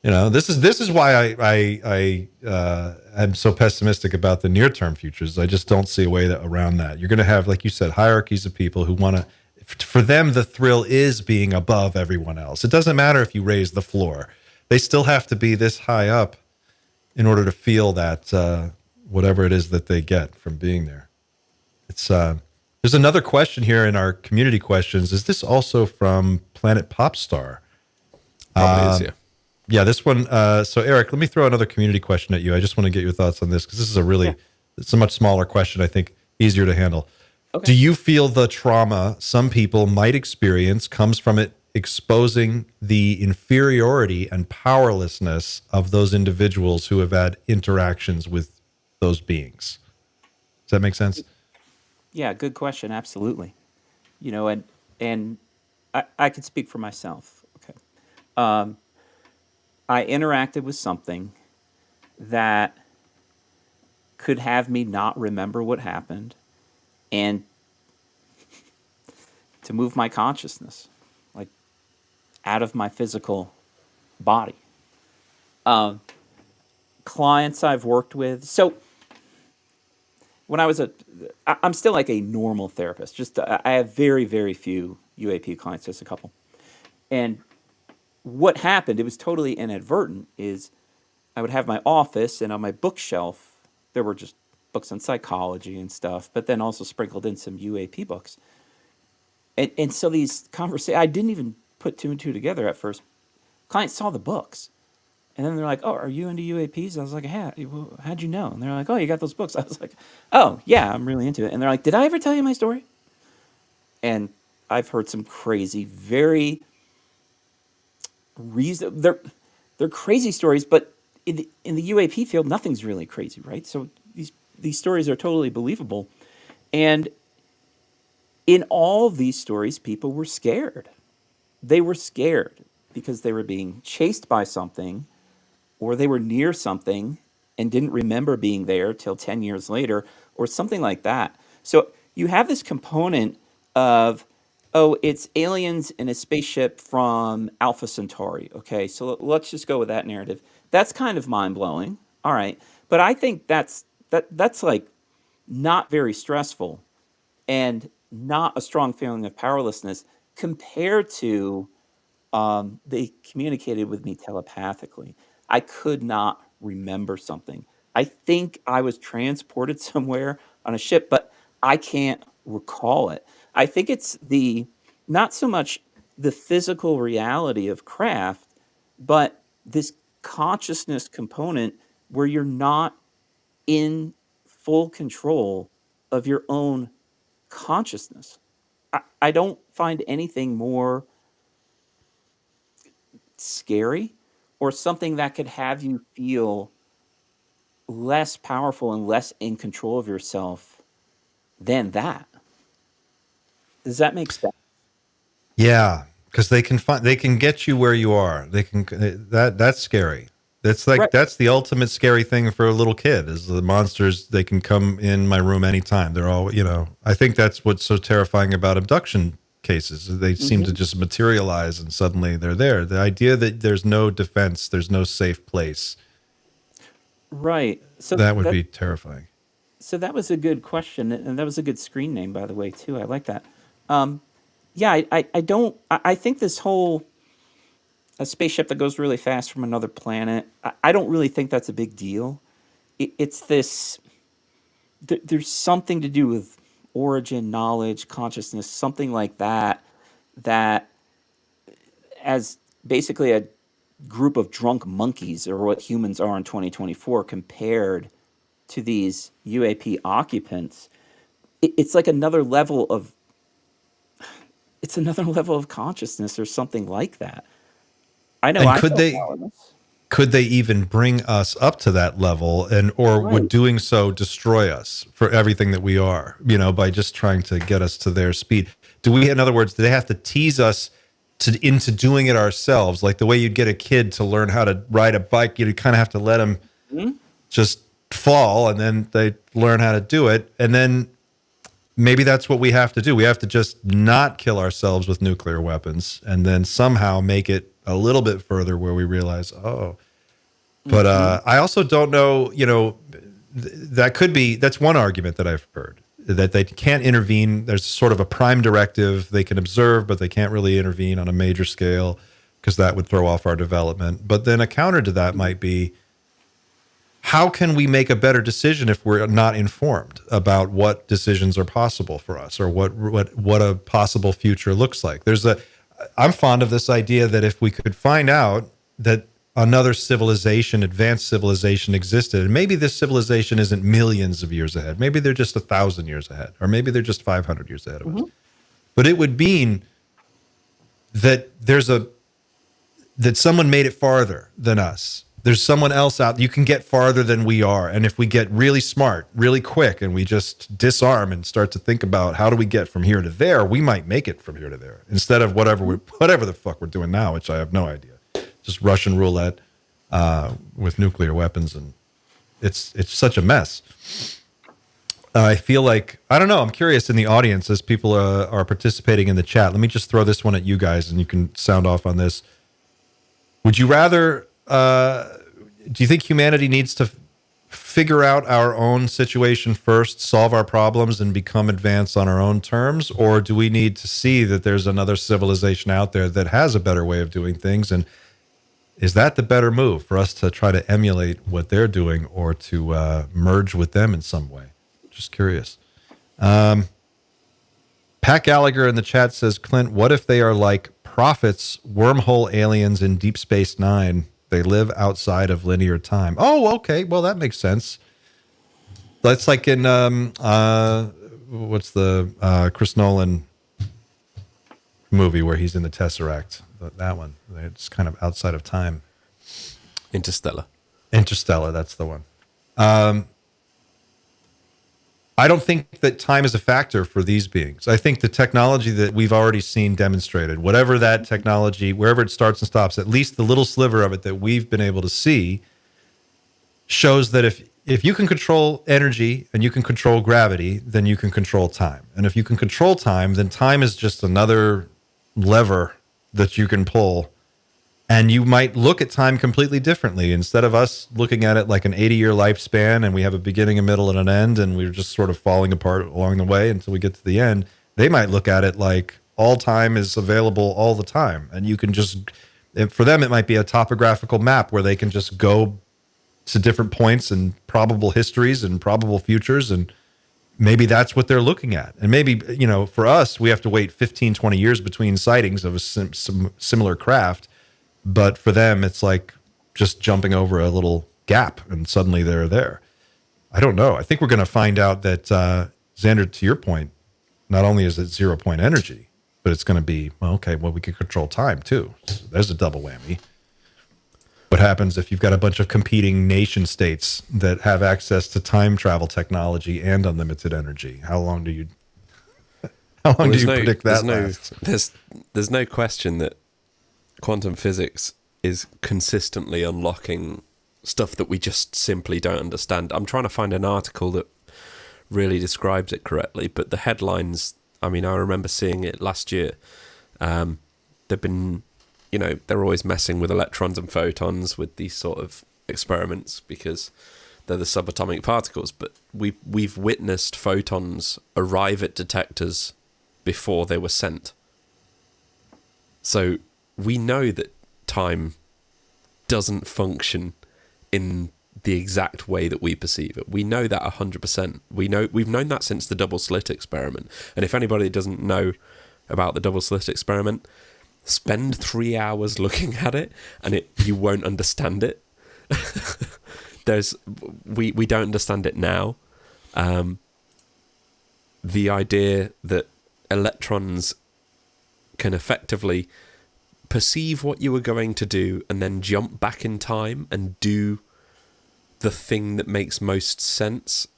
A: This is why I am so pessimistic about the near-term futures. I just don't see a way around that. You're going to have, like you said, hierarchies of people who want to, for them, the thrill is being above everyone else. It doesn't matter if you raise the floor. They still have to be this high up in order to feel that whatever it is that they get from being there. It's there's another question here in our community questions. Is this also from Planet Popstar?
B: Probably is, yeah.
A: Yeah, this one. So, Eric, let me throw another community question at you. I just want to get your thoughts on this because this is it's a much smaller question. I think easier to handle.
C: Okay.
A: Do you feel the trauma some people might experience comes from it exposing the inferiority and powerlessness of those individuals who have had interactions with those beings? Does that make sense?
C: Yeah, good question. Absolutely. And I could speak for myself. Okay. I interacted with something that could have me not remember what happened and to move my consciousness, like out of my physical body. Clients I've worked with. So when I'm still like a normal therapist. Just I have very, very few UAP clients, just a couple. And what happened, it was totally inadvertent, is I would have my office and on my bookshelf, there were just books on psychology and stuff, but then also sprinkled in some UAP books. And so these conversations, I didn't even put two and two together at first. Clients saw the books. And then they're like, "Oh, are you into UAPs?" I was like, "Yeah, well, how'd you know?" And they're like, "Oh, you got those books." I was like, "Oh, yeah, I'm really into it." And they're like, "Did I ever tell you my story?" And I've heard some crazy, very they're crazy stories, but in the UAP field, nothing's really crazy, right? So these stories are totally believable. And in all of these stories, people were scared. They were scared because they were being chased by something, or they were near something and didn't remember being there till 10 years later, or something like that. So you have this component of, oh, it's aliens in a spaceship from Alpha Centauri. Okay, so let's just go with that narrative. That's kind of mind-blowing. All right. But I think that's like not very stressful and not a strong feeling of powerlessness compared to they communicated with me telepathically. I could not remember something. I think I was transported somewhere on a ship, but I can't recall it. I think it's not so much the physical reality of craft, but this consciousness component where you're not in full control of your own consciousness. I don't find anything more scary or something that could have you feel less powerful and less in control of yourself than that. Does that make sense?
A: Yeah, because they can get you where you are. They can that's scary. That's like
C: Right.
A: that's the ultimate scary thing for a little kid is the monsters. They can come in my room anytime. They're all I think that's what's so terrifying about abduction cases. They seem to just materialize and suddenly they're there. The idea that there's no defense, there's no safe place,
C: Right. So
A: that would
C: that
A: be terrifying.
C: so that was a good question, and that was a good screen name, by the way, too. I like that. Um, yeah, I don't. I think this whole a spaceship that goes really fast from another planet. I don't really think that's a big deal. It's this. There's something to do with origin, knowledge, consciousness, something like that. That as basically a group of drunk monkeys, or what humans are in 2024, compared to these UAP occupants, it's like another level of it's another level of consciousness or something like that. I know
A: And
C: I felt powerless.
A: could they even bring us up to that level, and or would
C: Right.
A: doing so destroy us for everything that we are, by just trying to get us to their speed? Do we, in other words, do they have to tease us into doing it ourselves, like the way you'd get a kid to learn how to ride a bike? You kind of have to let them
C: Mhm.
A: just fall, and then they learn how to do it, and then maybe that's what we have to do. We have to just not kill ourselves with nuclear weapons, and then somehow make it a little bit further where we realize, oh. But I also don't know, that's one argument that I've heard, that they can't intervene. There's sort of a prime directive. They can observe, but they can't really intervene on a major scale because that would throw off our development. But then a counter to that might be, how can we make a better decision if we're not informed about what decisions are possible for us, or what a possible future looks like? I'm fond of this idea that if we could find out that another civilization, advanced civilization, existed, and maybe this civilization isn't millions of years ahead, maybe they're just 1,000 years ahead, or maybe they're just 500 years ahead of us. But it would mean that that someone made it farther than us. There's someone else out. You can get farther than we are. And if we get really smart, really quick, and we just disarm and start to think about how do we get from here to there, we might make it from here to there instead of whatever the fuck we're doing now, which I have no idea. Just Russian roulette with nuclear weapons, and it's such a mess. I feel like, I don't know, I'm curious in the audience as people are participating in the chat. Let me just throw this one at you guys, and you can sound off on this. Would you rather, do you think humanity needs to figure out our own situation first, solve our problems, and become advanced on our own terms? Or do we need to see that there's another civilization out there that has a better way of doing things? And is that the better move for us to try to emulate what they're doing, or to merge with them in some way? Just curious. Pat Gallagher in the chat says, Clint, what if they are like prophets, wormhole aliens in Deep Space Nine? They live outside of linear time. Oh, okay. Well, that makes sense. That's like in, what's the Chris Nolan movie where he's in the Tesseract? That one. It's kind of outside of time.
B: Interstellar.
A: Interstellar, that's the one. I don't think that time is a factor for these beings. I think the technology that we've already seen demonstrated, whatever that technology, wherever it starts and stops, at least the little sliver of it that we've been able to see, shows that if you can control energy and you can control gravity, then you can control time. And if you can control time, then time is just another lever that you can pull. And you might look at time completely differently. Instead of us looking at it like an 80-year lifespan and we have a beginning, a middle, and an end, and we're just sort of falling apart along the way until we get to the end, they might look at it like all time is available all the time. And you can just, for them, it might be a topographical map where they can just go to different points and probable histories and probable futures. And maybe that's what they're looking at. And maybe, for us, we have to wait 15, 20 years between sightings of a similar craft. But for them, it's like just jumping over a little gap and suddenly they're there. I don't know. I think we're going to find out that, Xander, to your point, not only is it 0 point energy, but it's going to be, we can control time too. So there's a double whammy. What happens if you've got a bunch of competing nation states that have access to time travel technology and unlimited energy? How long do you predict that lasts?
B: There's no question that quantum physics is consistently unlocking stuff that we just simply don't understand. I'm trying to find an article that really describes it correctly, but the headlines, I mean, I remember seeing it last year. They've been, they're always messing with electrons and photons with these sort of experiments because they're the subatomic particles, but we've witnessed photons arrive at detectors before they were sent. So we know that time doesn't function in the exact way that we perceive it. We know that 100%. We've known that since the double slit experiment. And if anybody doesn't know about the double slit experiment, spend 3 hours looking at it, and you won't understand it. We don't understand it now. The idea that electrons can effectively perceive what you were going to do and then jump back in time and do the thing that makes most sense.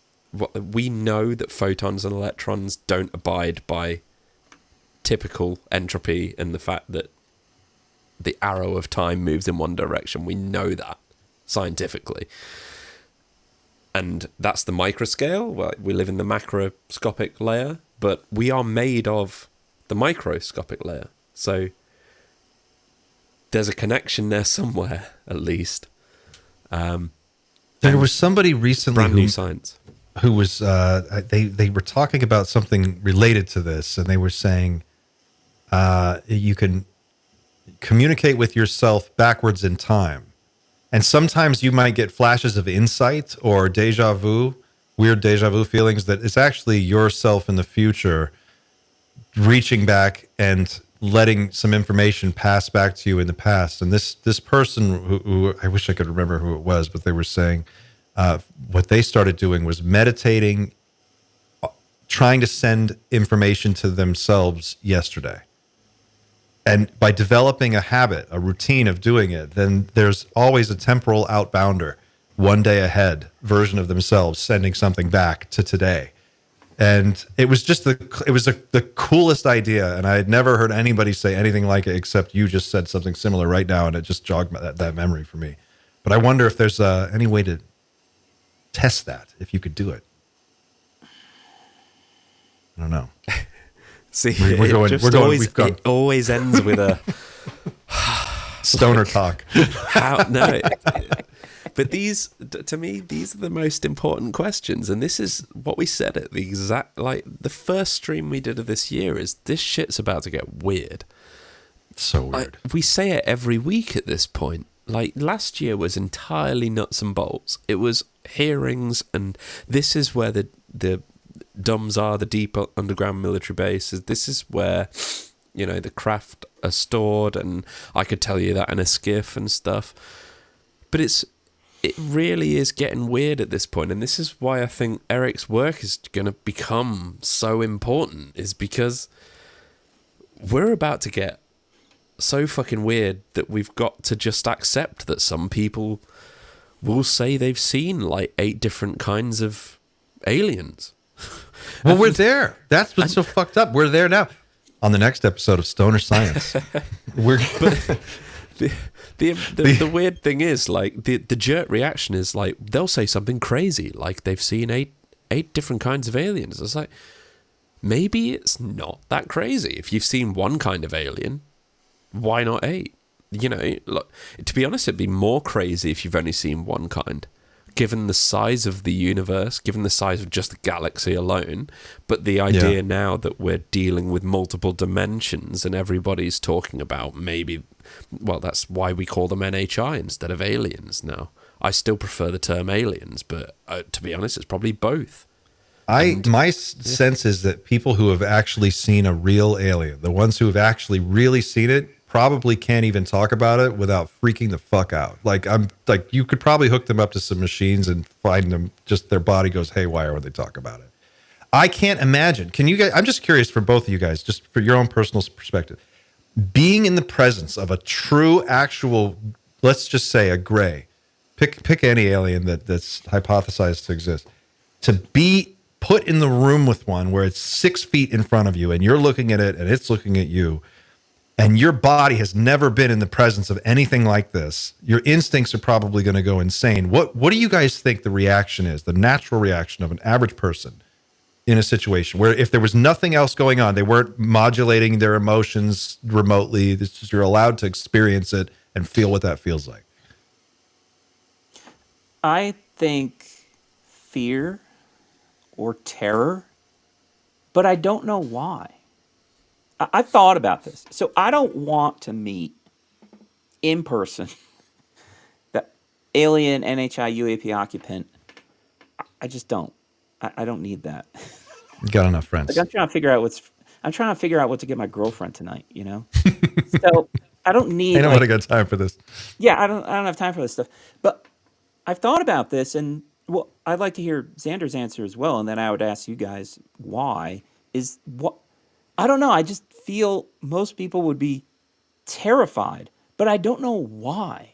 B: We know that photons and electrons don't abide by typical entropy and the fact that the arrow of time moves in one direction. We know that scientifically. And that's the microscale. Well, we live in the macroscopic layer, but we are made of the microscopic layer. So there's a connection there somewhere, at least.
A: There was somebody recently
B: brand new science
A: who was they were talking about something related to this, and they were saying you can communicate with yourself backwards in time, and sometimes you might get flashes of insight or weird deja vu feelings that it's actually yourself in the future reaching back and letting some information pass back to you in the past. And this person who I wish I could remember who it was, but they were saying what they started doing was meditating, trying to send information to themselves yesterday. And by developing a habit, a routine of doing it, then there's always a temporal outbounder, one day ahead version of themselves sending something back to today. And it was just the coolest idea, and I had never heard anybody say anything like it except you just said something similar right now, and it just jogged that memory for me. But I wonder if there's any way to test that, if you could do it. I don't know.
B: See,
A: it
B: always ends with a
A: stoner talk.
B: But to me, these are the most important questions, and this is what we said at the first stream we did of this year is this shit's about to get weird.
A: So weird.
B: We say it every week at this point. Like last year was entirely nuts and bolts. It was hearings, and this is where the DUMBs are, the deep underground military bases. This is where the craft are stored, and I could tell you that in a skiff and stuff. But it really is getting weird at this point, and this is why I think Eric's work is going to become so important, is because we're about to get so fucking weird that we've got to just accept that some people will say they've seen like 8 different kinds of aliens.
A: Well, we're there. That's what's so fucked up. We're there now. On the next episode of Stoner Science,
B: The weird thing is, like, the jerk reaction is like they'll say something crazy, like they've seen eight different kinds of aliens. It's like, maybe it's not that crazy. If you've seen one kind of alien, why not 8? Look, to be honest, it'd be more crazy if you've only seen one kind, given the size of the universe, given the size of just the galaxy alone. But the idea now that we're dealing with multiple dimensions and everybody's talking about that's why we call them NHI instead of aliens now. I still prefer the term aliens, but to be honest, it's probably both.
A: My sense is that people who have actually seen a real alien, the ones who have actually really seen it, probably can't even talk about it without freaking the fuck out. You could probably hook them up to some machines and find them, just their body goes haywire when they talk about it. I can't imagine. Can you guys, I'm just curious for both of you guys, just for your own personal perspective, being in the presence of a true, actual, let's just say a gray, pick any alien that's hypothesized to exist, to be put in the room with one where it's 6 feet in front of you and you're looking at it and it's looking at you, and your body has never been in the presence of anything like this, your instincts are probably going to go insane. What do you guys think the reaction is, the natural reaction of an average person in a situation where if there was nothing else going on, they weren't modulating their emotions remotely, it's just you're allowed to experience it and feel what that feels like?
C: I think fear or terror, but I don't know why. I've thought about this. So I don't want to meet in person the alien NHI UAP occupant. I just don't. I don't need that.
A: You got enough friends.
C: Like I'm trying to figure out what to get my girlfriend tonight, you know? So I don't need
A: I don't
C: like,
A: want to got time for this.
C: yeah, I don't have time for this stuff. But I've thought about this, and well, I'd like to hear Xander's answer as well, and then I would ask you guys why. Is what I don't know. I just feel most people would be terrified, but I don't know why.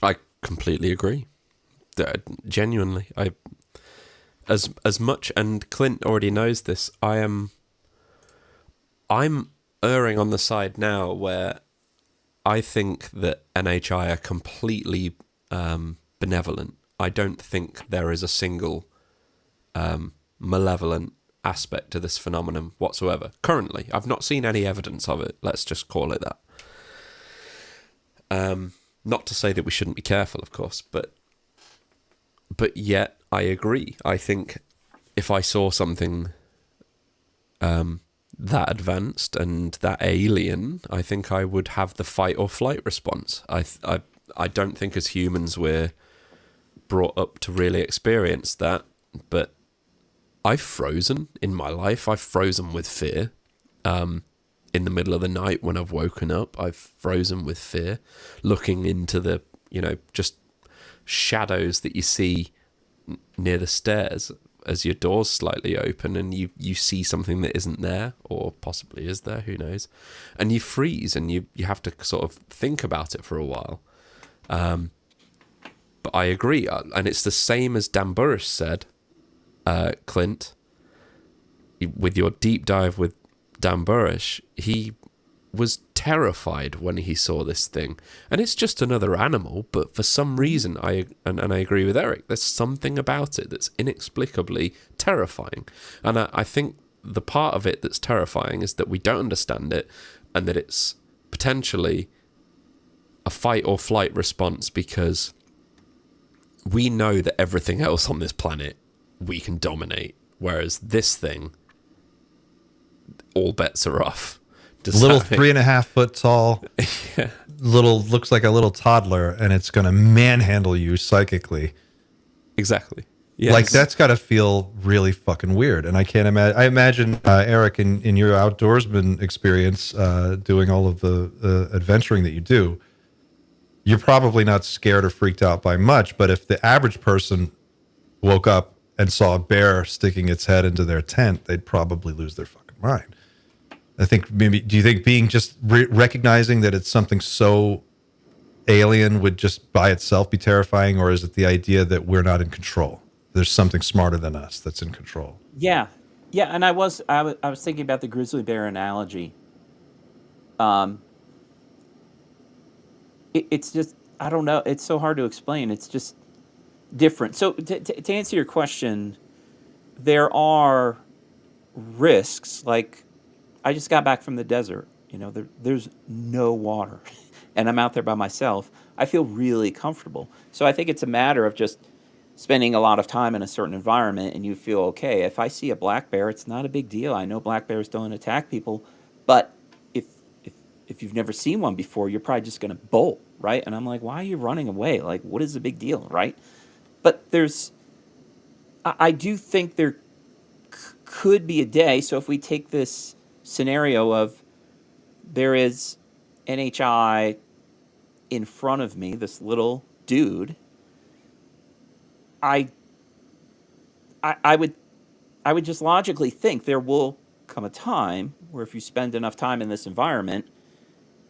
B: I completely agree. Genuinely, as much, and Clint already knows this. I'm erring on the side now where I think that NHI are completely benevolent. I don't think there is a single malevolent aspect to this phenomenon whatsoever. Currently, I've not seen any evidence of it. Let's just call it that. Not to say that we shouldn't be careful, of course, but yet I agree. I think if I saw something that advanced and that alien, I think I would have the fight or flight response. I don't think as humans we're brought up to really experience that, but I've frozen in my life. I've frozen with fear. In the middle of the night when I've woken up, I've frozen with fear, looking into the, just shadows that you see near the stairs as your door's slightly open and you see something that isn't there, or possibly is there, who knows, and you freeze and you have to sort of think about it for a while. But I agree, and it's the same as Dan Burrish said, Clint, with your deep dive with Dan Burrish, he was terrified when he saw this thing, and it's just another animal, but for some reason I agree with Eric, there's something about it that's inexplicably terrifying, and I think the part of it that's terrifying is that we don't understand it, and that it's potentially a fight or flight response because we know that everything else on this planet we can dominate, whereas this thing, all bets are off.
A: Little 3.5 foot tall,
B: Yeah.
A: looks like a little toddler, and it's going to manhandle you psychically.
B: Exactly. Yes.
A: Like that's got to feel really fucking weird. And I can't imagine. I imagine Eric, in your outdoorsman experience, doing all of the adventuring that you do, you're probably not scared or freaked out by much. But if the average person woke up and saw a bear sticking its head into their tent, they'd probably lose their fucking mind. I think maybe, do you think being just recognizing that it's something so alien would just by itself be terrifying, or is it the idea that we're not in control? There's something smarter than us that's in control.
C: Yeah, and I was thinking about the grizzly bear analogy. It's just, I don't know. It's so hard to explain. It's just different. So to answer your question, there are risks. Like I just got back from the desert. There's no water, and I'm out there by myself. I feel really comfortable. So I think it's a matter of just spending a lot of time in a certain environment, and you feel okay. If I see a black bear, it's not a big deal. I know black bears don't attack people, but if you've never seen one before, you're probably just going to bolt, right? And I'm like, why are you running away? Like, what is the big deal, right? But I do think there could be a day. So if we take this scenario of there is NHI in front of me, this little dude, I would just logically think there will come a time where if you spend enough time in this environment,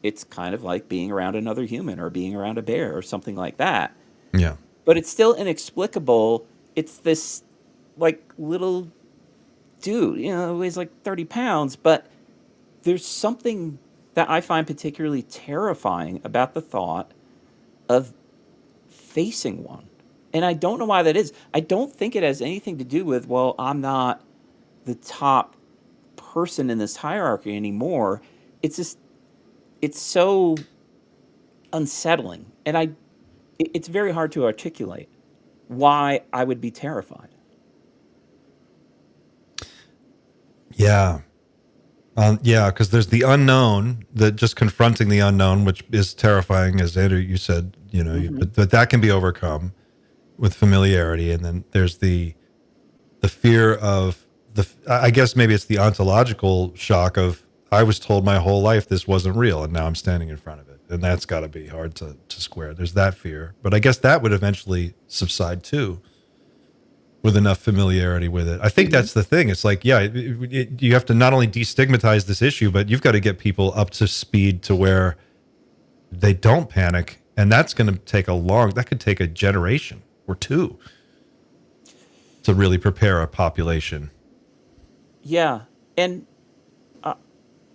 C: it's kind of like being around another human or being around a bear or something like that.
A: Yeah.
C: But it's still inexplicable. It's this like little dude, weighs like 30 pounds, but there's something that I find particularly terrifying about the thought of facing one. And I don't know why that is. I don't think it has anything to do with, well, I'm not the top person in this hierarchy anymore. It's just, it's so unsettling. And it's very hard to articulate why I would be terrified.
A: Yeah. Yeah, because there's the unknown, that just confronting the unknown, which is terrifying, as Andrew, you said, but that can be overcome with familiarity. And then there's the fear of I guess maybe it's the ontological shock of, I was told my whole life this wasn't real, and now I'm standing in front of it. And that's got to be hard to square. There's that fear. But I guess that would eventually subside too, with enough familiarity with it. I think that's the thing. It's like, yeah, you have to not only destigmatize this issue, but you've got to get people up to speed to where they don't panic. And that's going to take that could take a generation or two to really prepare a population.
C: Yeah. And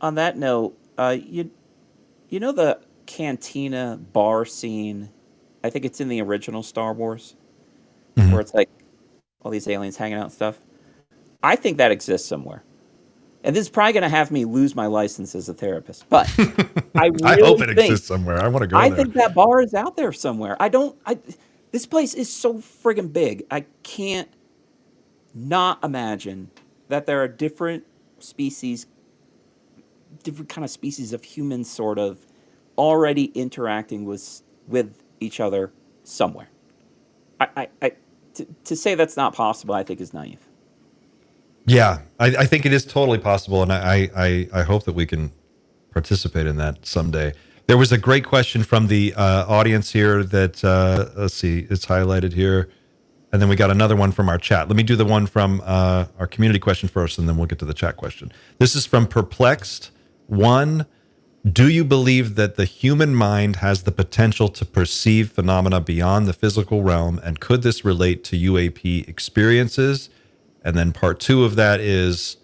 C: on that note, you know the cantina bar scene? I think it's in the original Star Wars, where it's like all these aliens hanging out and stuff. I think that exists somewhere. And this is probably going to have me lose my license as a therapist. But I really
A: I hope it exists somewhere. I want to go there.
C: I think that bar is out there somewhere. This place is so friggin' big. I can't not imagine that there are different kind of species of humans sort of already interacting with each other somewhere. To say that's not possible, I think is naive.
A: Yeah, I think it is totally possible, and I hope that we can participate in that someday. There was a great question from the audience here that, let's see, it's highlighted here. And then we got another one from our chat. Let me do the one from our community question first, and then we'll get to the chat question. This is from Perplexed. 1, do you believe that the human mind has the potential to perceive phenomena beyond the physical realm, and could this relate to UAP experiences? And then part 2 of that is,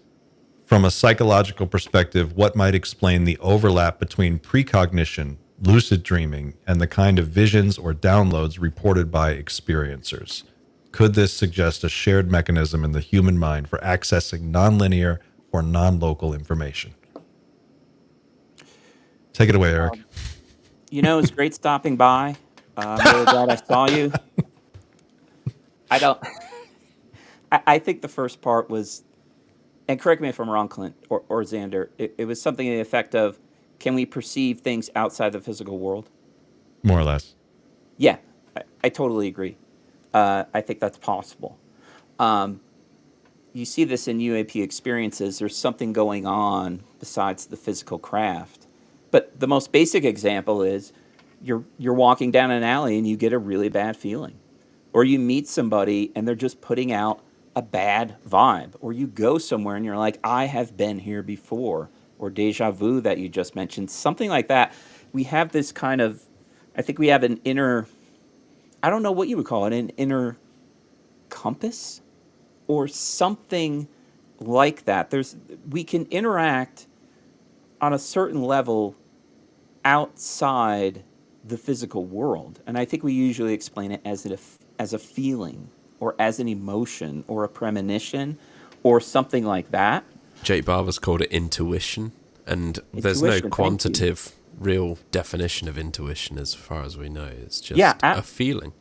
A: from a psychological perspective, what might explain the overlap between precognition, lucid dreaming, and the kind of visions or downloads reported by experiencers? Could this suggest a shared mechanism in the human mind for accessing nonlinear or non-local information? Take it away, Eric.
C: It's great stopping by. I'm really glad I saw you. I think the first part was, and correct me if I'm wrong, Clint or Xander, it was something to the effect of, can we perceive things outside the physical world?
A: More or less.
C: Yeah, I totally agree. I think that's possible. You see this in UAP experiences. There's something going on besides the physical craft. But the most basic example is you're walking down an alley and you get a really bad feeling. Or you meet somebody and they're just putting out a bad vibe. Or you go somewhere and you're like, I have been here before. Or deja vu that you just mentioned. Something like that. We have this kind of, I think we have an inner, I don't know what you would call it, an inner compass or something like that. We can interact on a certain level outside the physical world. And I think we usually explain it as a feeling or as an emotion or a premonition or something like that.
B: Jake Barber's called it intuition, and there's no quantitative real definition of intuition as far as we know. It's just a feeling.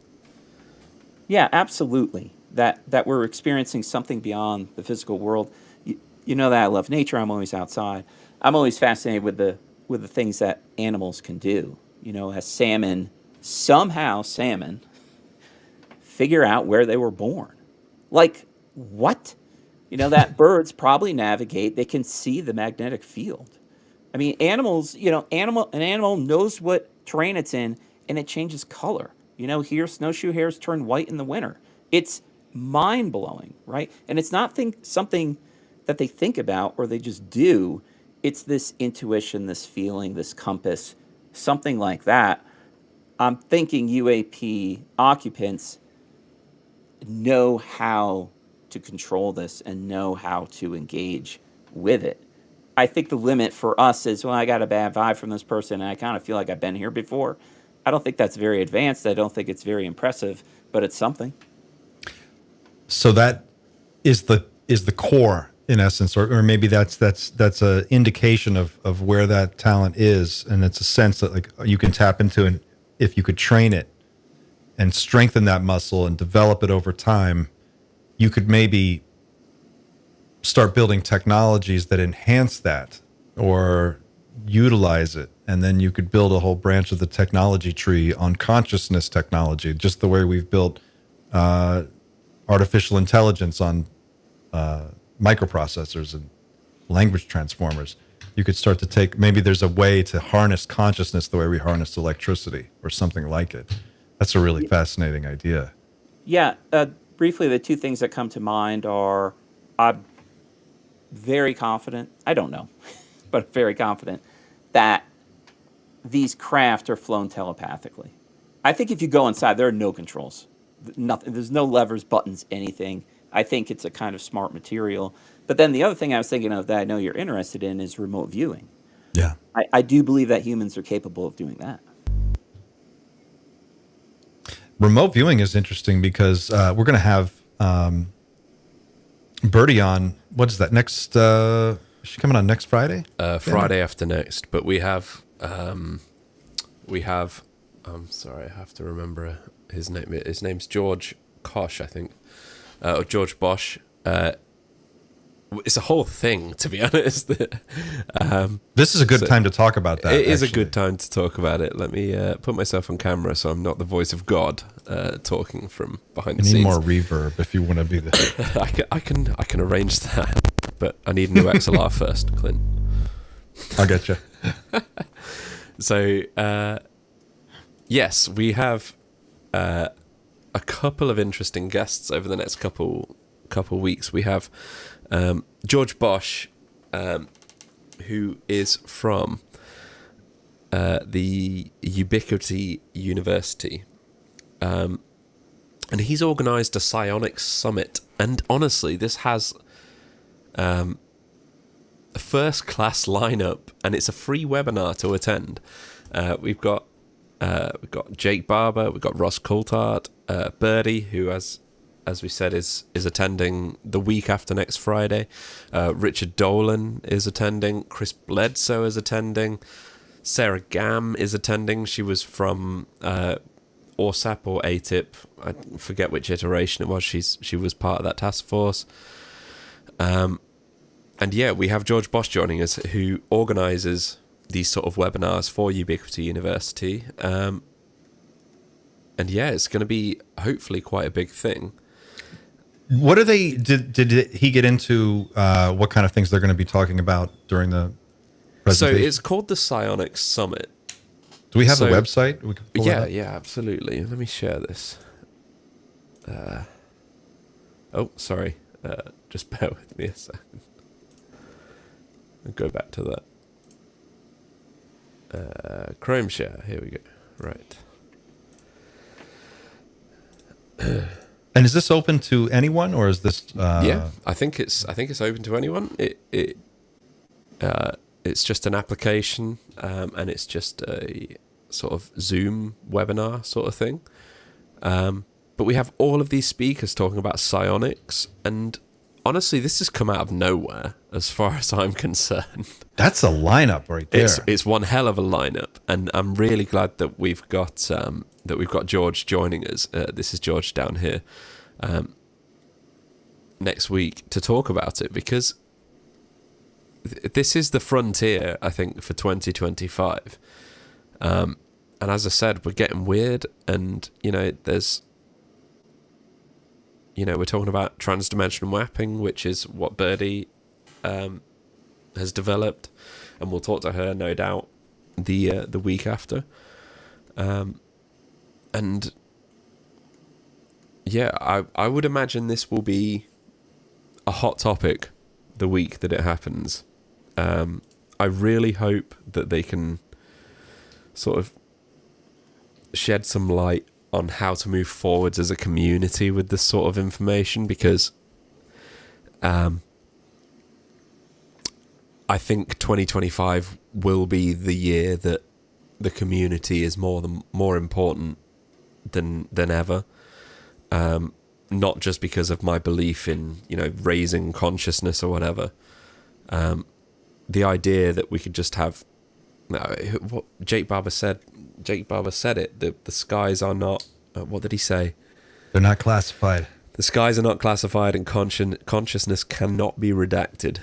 C: Yeah, absolutely. That we're experiencing something beyond the physical world. You know that I love nature. I'm always outside. I'm always fascinated with the things that animals can do. As salmon figure out where they were born. Like, what? That birds probably navigate. They can see the magnetic field. I mean, animals, an animal knows what terrain it's in, and it changes color. Here, snowshoe hares turn white in the winter. It's mind-blowing, right? And it's not something that they think about or they just do. it's this intuition, this feeling, this compass, something like that. I'm thinking UAP occupants know how to control this and know how to engage with it. I think the limit for us is, well, I got a bad vibe from this person and I kind of feel like I've been here before. I don't think that's very advanced. I don't think it's very impressive, but it's something.
A: So that is the core in essence, or maybe that's a indication of where that talent is, and it's a sense that like you can tap into, and if you could train it and strengthen that muscle and develop it over time, you could maybe start building technologies that enhance that or utilize it, and then you could build a whole branch of the technology tree on consciousness technology, just the way we've built artificial intelligence on microprocessors and language transformers. You could start to take, maybe there's a way to harness consciousness the way we harness electricity or something like it. That's a really fascinating idea.
C: Yeah. Briefly, the two things that come to mind are I'm very confident, I don't know, but very confident that these craft are flown telepathically. I think if you go inside, there are no controls. Nothing. There's no levers, buttons, anything. I think it's a kind of smart material. But then the other thing I was thinking of that I know you're interested in is remote viewing.
A: Yeah.
C: I do believe that humans are capable of doing that.
A: Remote viewing is interesting because we're going to have Birdie on. What is that? Next? Is she coming on next Friday?
B: Friday after next. But we have. I'm sorry, I have to remember his name. His name's George Kosh, I think, or George Bosch. It's a whole thing, to be honest.
A: This is a good time to talk about that.
B: It is a good time to talk about it. Let me put myself on camera so I'm not the voice of God talking from behind the scenes.
A: You need more reverb if you want to be the.
B: I can arrange that, but I need a new XLR first, Clint.
A: I'll get you.
B: So, yes, we have a couple of interesting guests over the next couple weeks. We have George Bosch, who is from the Ubiquity University, and he's organised a psionics summit. And honestly, this has a first-class lineup, and it's a free webinar to attend. We've got Jake Barber, we've got Ross Coulthard, Birdie, who as we said is attending the week after next Friday. Richard Dolan is attending. Chris Bledsoe is attending. Sarah Gam is attending. She was from ORSAP or ATIP. I forget which iteration it was. She was part of that task force. And yeah, we have George Bosch joining us, who organises these sort of webinars for Ubiquity University. And yeah, it's going to be hopefully quite a big thing.
A: What are they? Did he get into what kind of things they're going to be talking about during the presentation?
B: So it's called the Psionics Summit.
A: Do we have a website? We can pull it up?
B: Yeah, absolutely. Let me share this. Oh, sorry. Just bear with me a second. I'll go back to that. Chrome share. Here we go. Right.
A: And is this open to anyone, or is this?
B: Yeah, I think it's open to anyone. It's just an application, and it's just a sort of Zoom webinar sort of thing. But we have all of these speakers talking about psionics, and honestly, this has come out of nowhere as far as I'm concerned.
A: That's a lineup right there.
B: It's one hell of a lineup, and I'm really glad that we've got George joining us. This is George down here next week to talk about it, because this is the frontier, I think, for 2025. And as I said, we're getting weird, and we're talking about transdimensional mapping, which is what Birdie has developed, and we'll talk to her, no doubt, the week after. And yeah, I would imagine this will be a hot topic the week that it happens. I really hope that they can sort of shed some light on how to move forwards as a community with this sort of information, because I think 2025 will be the year that the community is more important than ever. Not just because of my belief in, raising consciousness or whatever. The idea that we could just have, what Jake Barber said it, the skies are not, what did he say?
A: They're not classified.
B: The skies are not classified, and consciousness cannot be redacted.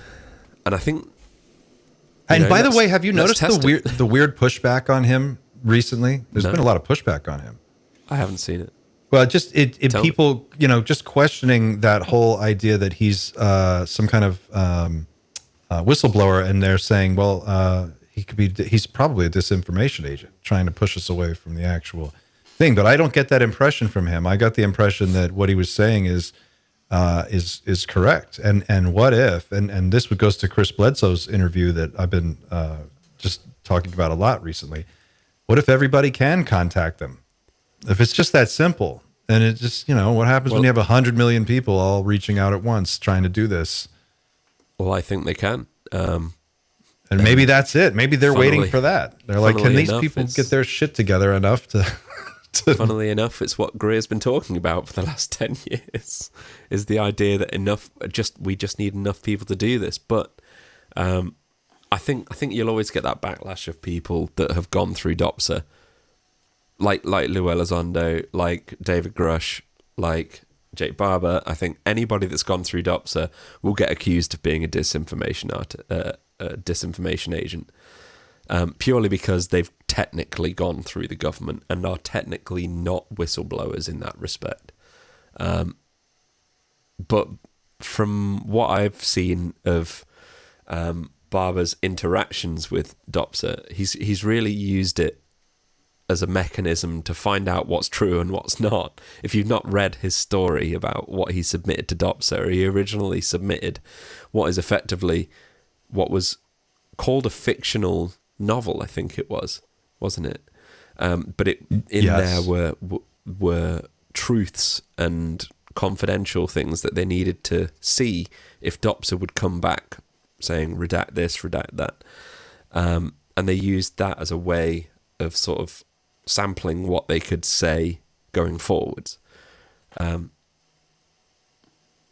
B: And I think,
A: and by the way, have you noticed the weird pushback on him recently? There's been a lot of pushback on him.
B: I haven't seen it.
A: Well, just people, just questioning that whole idea that he's some kind of whistleblower, and they're saying, well, he's probably a disinformation agent trying to push us away from the actual thing. But I don't get that impression from him. I got the impression that what he was saying is correct. And what if, and this goes to Chris Bledsoe's interview that I've been just talking about a lot recently. What if everybody can contact them? If it's just that simple, and it just, what happens when you have 100 million people all reaching out at once trying to do this?
B: Well, I think they can.
A: And maybe that's it. Maybe they're waiting for that. They're like, can these people get their shit together enough to
B: Funnily enough, it's what Greer's been talking about for the last 10 years, is the idea that we just need enough people to do this. But I think you'll always get that backlash of people that have gone through DOPSA, like Lou Elizondo, like David Grush, like Jake Barber. I think anybody that's gone through DOPSA will get accused of being a disinformation agent, purely because they've technically gone through the government and are technically not whistleblowers in that respect. But from what I've seen of Barber's interactions with DOPSA, he's really used it as a mechanism to find out what's true and what's not. If you've not read his story about what he submitted to DOPSA, he originally submitted what is effectively what was called a fictional novel, I think it was, wasn't it? But
A: Yes.
B: there were truths and confidential things that they needed to see if DOPSA would come back saying redact this, redact that. And they used that as a way of sort of sampling what they could say going forwards.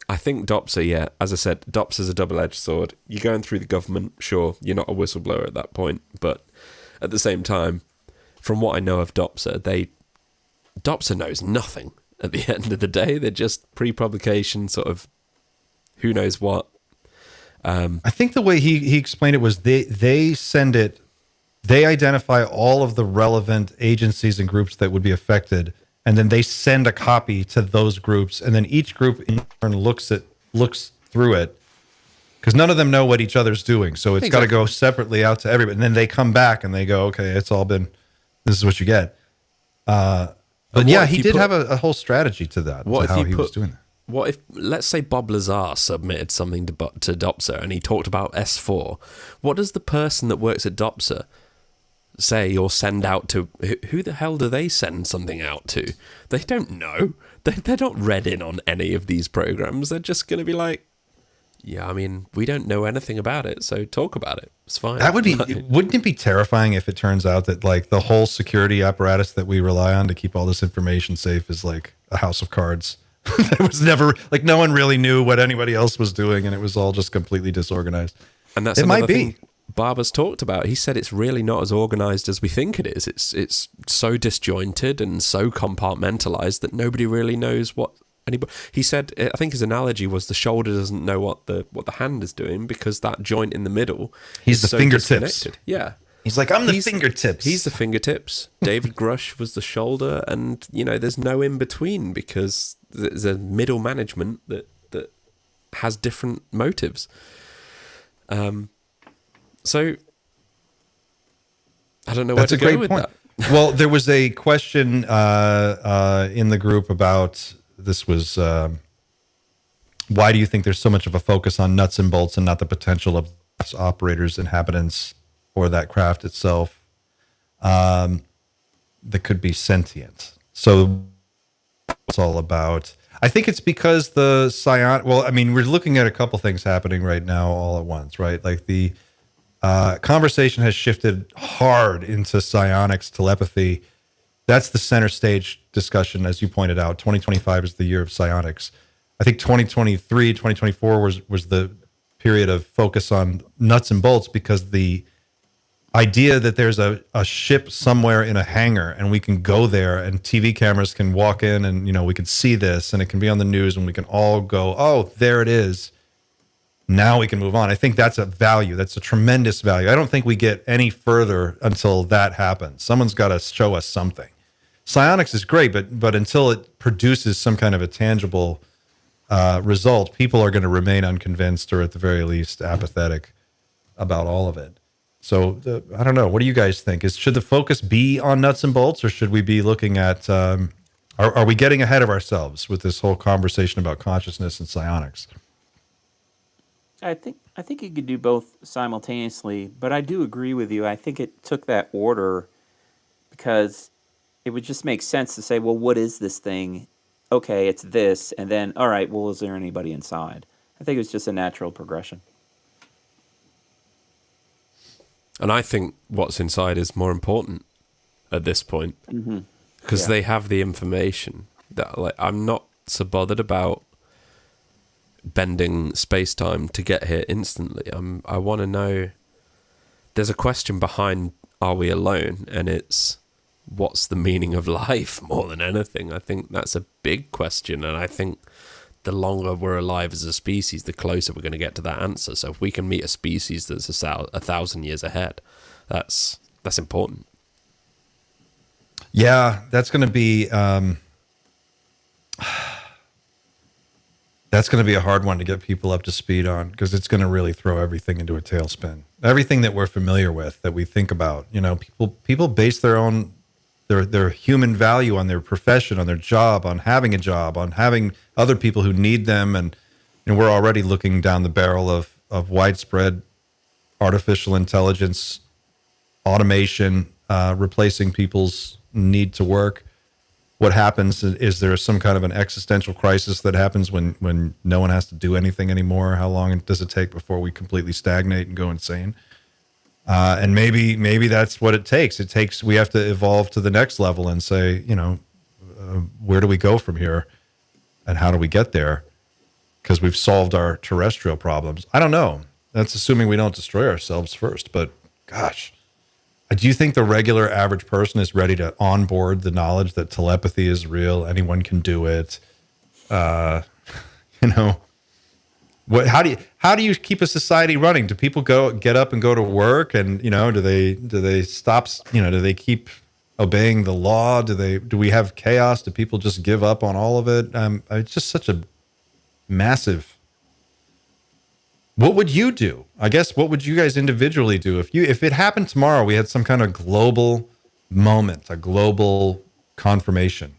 B: I think DOPSA, as I said, DOPSA's a double-edged sword. You're going through the government, sure, you're not a whistleblower at that point, but at the same time, from what I know of DOPSA, DOPSA knows nothing at the end of the day. They're just pre-publication sort of who knows what.
A: I think the way he explained it was they send it, they identify all of the relevant agencies and groups that would be affected, and then they send a copy to those groups, and then each group in turn looks through it, because none of them know what each other's doing, so it's got to go separately out to everybody, and then they come back and they go, okay, it's all been, this is what you get. But yeah, he did have a whole strategy to that, to how he was doing that.
B: What if, let's say Bob Lazar submitted something to DOPSA and he talked about S4. What does the person that works at DOPSA say or send out to? Who the hell do they send something out to? They don't know. They're not read in on any of these programs. They're just going to be like, yeah, I mean, we don't know anything about it, so talk about it. It's fine.
A: That would be, wouldn't it be terrifying if it turns out that like the whole security apparatus that we rely on to keep all this information safe is like a house of cards? It was never, like, no one really knew what anybody else was doing, and it was all just completely disorganized.
B: And that's another thing Barber's talked about. He said it's really not as organized as we think it is. It's so disjointed and so compartmentalized that nobody really knows what anybody. He said, I think his analogy was the shoulder doesn't know what the hand is doing because that joint in the middle.
A: He's the
B: so
A: fingertips.
B: Disconnected. Yeah.
A: He's like, I'm the fingertips.
B: He's the fingertips. David Grush was the shoulder, and there's no in between because there's a middle management that has different motives. So I don't know where to go with that.
A: Well, there was a question in the group about this was why do you think there's so much of a focus on nuts and bolts and not the potential of operators, inhabitants, or that craft itself, that could be sentient. So it's all about. I think it's because the psion. Well, I mean, we're looking at a couple things happening right now all at once, right? Like the conversation has shifted hard into psionics, telepathy. That's the center stage discussion, as you pointed out. 2025 is the year of psionics. I think 2023, 2024 was the period of focus on nuts and bolts, because the idea that there's a ship somewhere in a hangar and we can go there and TV cameras can walk in and, we can see this and it can be on the news and we can all go, oh, there it is. Now we can move on. I think that's a value. That's a tremendous value. I don't think we get any further until that happens. Someone's got to show us something. Psionics is great, but until it produces some kind of a tangible result, people are going to remain unconvinced, or at the very least apathetic about all of it. So I don't know. What do you guys think? Should the focus be on nuts and bolts, or should we be looking at, are we getting ahead of ourselves with this whole conversation about consciousness and psionics?
C: I think you could do both simultaneously, but I do agree with you. I think it took that order because it would just make sense to say, well, what is this thing? Okay, it's this, and then, all right, well, is there anybody inside? I think it was just a natural progression.
B: And I think what's inside is more important at this point, because they have the information that, like, I'm not so bothered about bending space-time to get here instantly. I want to know, there's a question behind, are we alone? And it's, what's the meaning of life more than anything? I think that's a big question. And I think the longer we're alive as a species, the closer we're going to get to that answer. So if we can meet a species that's 1,000 years ahead, that's important.
A: Yeah, that's going to be that's going to be a hard one to get people up to speed on, because it's going to really throw everything into a tailspin. Everything that we're familiar with, that we think about, people base their human value on their profession, on their job, on having a job, on having other people who need them. And we're already looking down the barrel of widespread artificial intelligence, automation, replacing people's need to work. What happens is there some kind of an existential crisis that happens when no one has to do anything anymore? How long does it take before we completely stagnate and go insane? And maybe that's what it takes. We have to evolve to the next level and say, where do we go from here, and how do we get there? Because we've solved our terrestrial problems. I don't know. That's assuming we don't destroy ourselves first. But gosh, do you think the regular average person is ready to onboard the knowledge that telepathy is real? Anyone can do it. How do you keep a society running? Do people get up and go to work, and do they stop? Do they keep obeying the law? Do we have chaos? Do people just give up on all of it? It's just such a massive. What would you do? I guess, what would you guys individually do if it happened tomorrow? We had some kind of global moment, a global confirmation,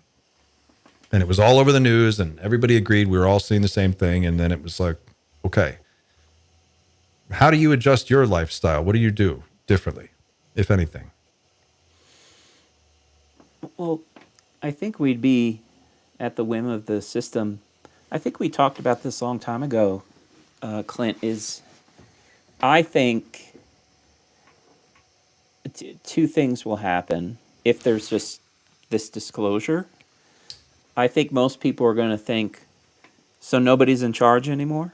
A: and it was all over the news, and everybody agreed we were all seeing the same thing, and then it was like, okay, how do you adjust your lifestyle? What do you do differently, if anything?
C: Well, I think we'd be at the whim of the system. I think we talked about this a long time ago, Clint, I think two things will happen if there's just this disclosure. I think most people are going to think, so nobody's in charge anymore?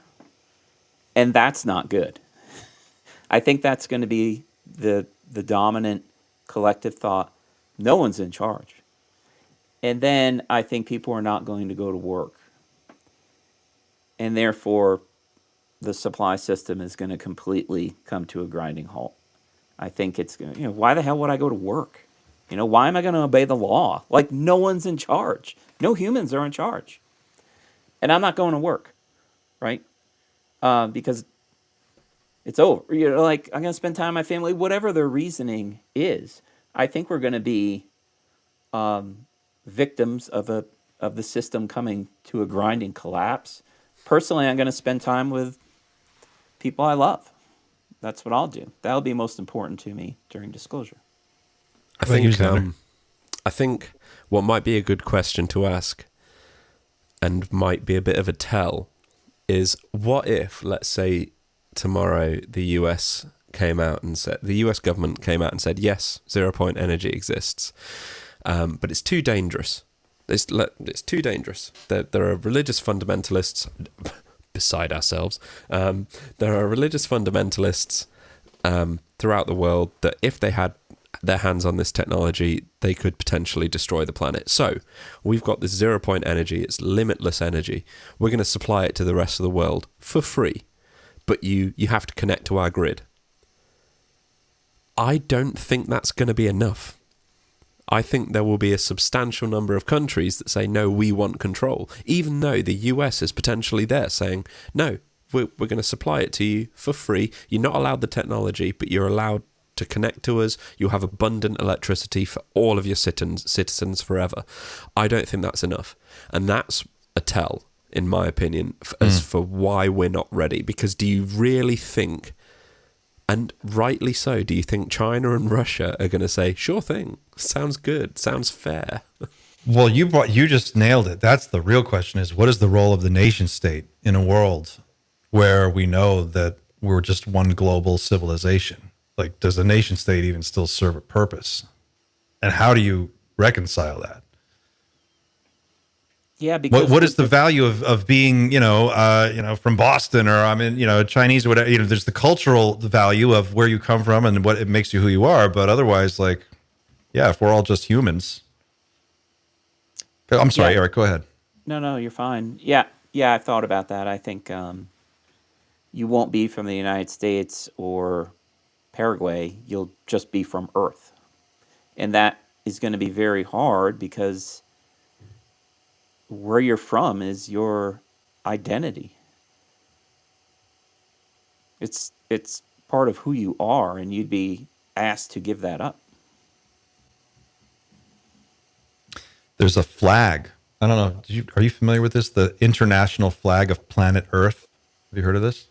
C: And that's not good. I think that's going to be the dominant collective thought. No one's in charge. And then I think people are not going to go to work. And therefore, the supply system is going to completely come to a grinding halt. I think it's going to, why the hell would I go to work? Why am I going to obey the law? Like, no one's in charge. No humans are in charge. And I'm not going to work, right? Because it's over. I'm going to spend time with my family, whatever their reasoning is. I think we're going to be victims of the system coming to a grinding collapse. Personally, I'm going to spend time with people I love, That's what I'll do. That'll be most important to me during disclosure.
B: I think what might be a good question to ask, and might be a bit of a tell, is what if, let's say, tomorrow the US government came out and said, yes, 0-point energy exists, but it's too dangerous. It's too dangerous. There are religious fundamentalists, beside ourselves, there are religious fundamentalists throughout the world that if they had their hands on this technology, they could potentially destroy the planet. So we've got this 0-point energy. It's limitless energy. We're going to supply it to the rest of the world for free, but you have to connect to our grid. I don't think that's going to be enough. I think there will be a substantial number of countries that say, no, we want control, even though the US is potentially there saying, no, we're going to supply it to you for free. You're not allowed the technology, but you're allowed to connect to us. You'll have abundant electricity for all of your citizens forever. I don't think that's enough. And that's a tell, in my opinion, as for why we're not ready. Because do you really think, and rightly so, do you think China and Russia are going to say, sure thing, sounds good, sounds fair?
A: Well, you just nailed it. That's the real question, is what is the role of the nation state in a world where we know that we're just one global civilization? Like, does a nation state even still serve a purpose? And how do you reconcile that?
C: Yeah, because
A: what is the value of being, from Boston, or Chinese or whatever? There's the cultural value of where you come from and what it makes you who you are. But otherwise, if we're all just humans. I'm sorry, Eric, go ahead.
C: No, you're fine. Yeah, I've thought about that. I think you won't be from the United States or Paraguay. You'll just be from Earth. And that is going to be very hard because where you're from is your identity. It's part of who you are, and you'd be asked to give that up.
A: There's a flag. I don't know. Are you familiar with this? The international flag of planet Earth. Have you heard of this?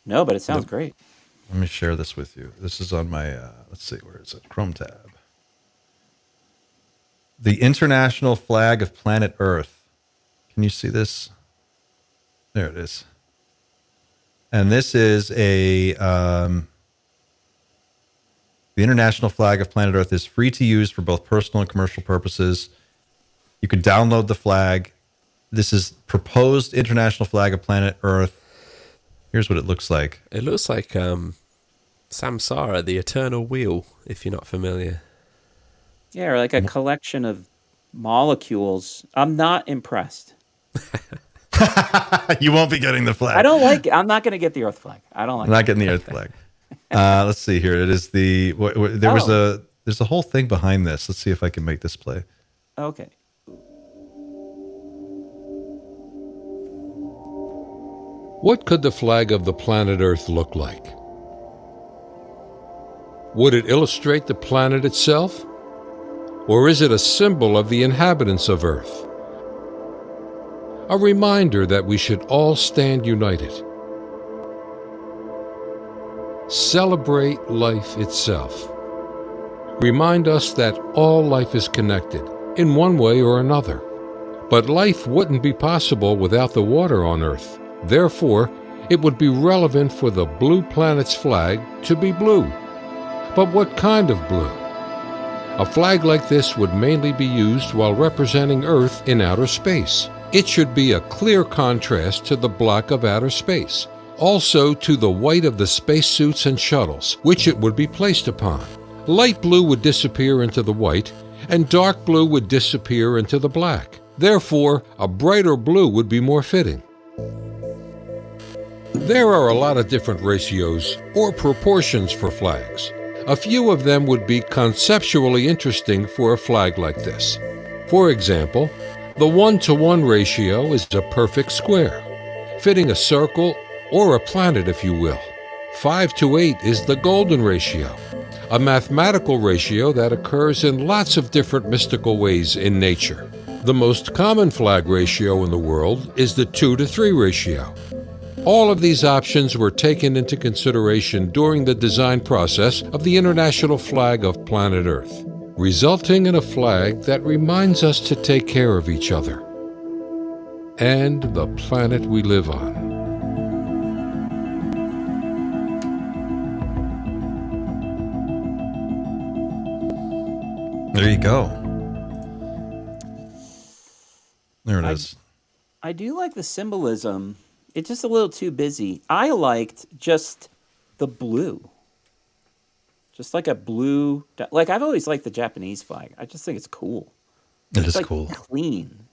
C: No, but it sounds great.
A: Let me share this with you. This is on my, let's see, where is it? Chrome tab. The international flag of planet Earth. Can you see this? There it is. And this is the international flag of planet Earth is free to use for both personal and commercial purposes. You can download the flag. This is proposed international flag of planet Earth. Here's what it looks like.
B: It looks like Samsara, the Eternal Wheel, if you're not familiar.
C: Yeah, or like a collection of molecules. I'm not impressed.
A: You won't be getting the flag.
C: I'm not going to get the Earth flag. I don't like
A: I'm not getting the Earth flag. Let's see here. It is there's a whole thing behind this. Let's see if I can make this play.
C: Okay.
D: What could the flag of the planet Earth look like? Would it illustrate the planet itself? Or is it a symbol of the inhabitants of Earth? A reminder that we should all stand united. Celebrate life itself. Remind us that all life is connected in one way or another. But life wouldn't be possible without the water on Earth. Therefore, it would be relevant for the blue planet's flag to be blue. But what kind of blue? A flag like this would mainly be used while representing Earth in outer space. It should be a clear contrast to the black of outer space, also to the white of the spacesuits and shuttles, which it would be placed upon. Light blue would disappear into the white, and dark blue would disappear into the black. Therefore, a brighter blue would be more fitting. There are a lot of different ratios or proportions for flags. A few of them would be conceptually interesting for a flag like this. For example, the 1-to-1 ratio is a perfect square, fitting a circle or a planet, if you will. 5-to-8 is the golden ratio, a mathematical ratio that occurs in lots of different mystical ways in nature. The most common flag ratio in the world is the 2-to-3 ratio. All of these options were taken into consideration during the design process of the international flag of planet Earth, resulting in a flag that reminds us to take care of each other and the planet we live on.
A: There you go. There it is.
C: I do like the symbolism. It's just a little too busy. I liked just the blue. Just like a blue, like I've always liked the Japanese flag. I just think it's cool.
A: It
C: It's
A: is
C: like
A: cool.
C: clean.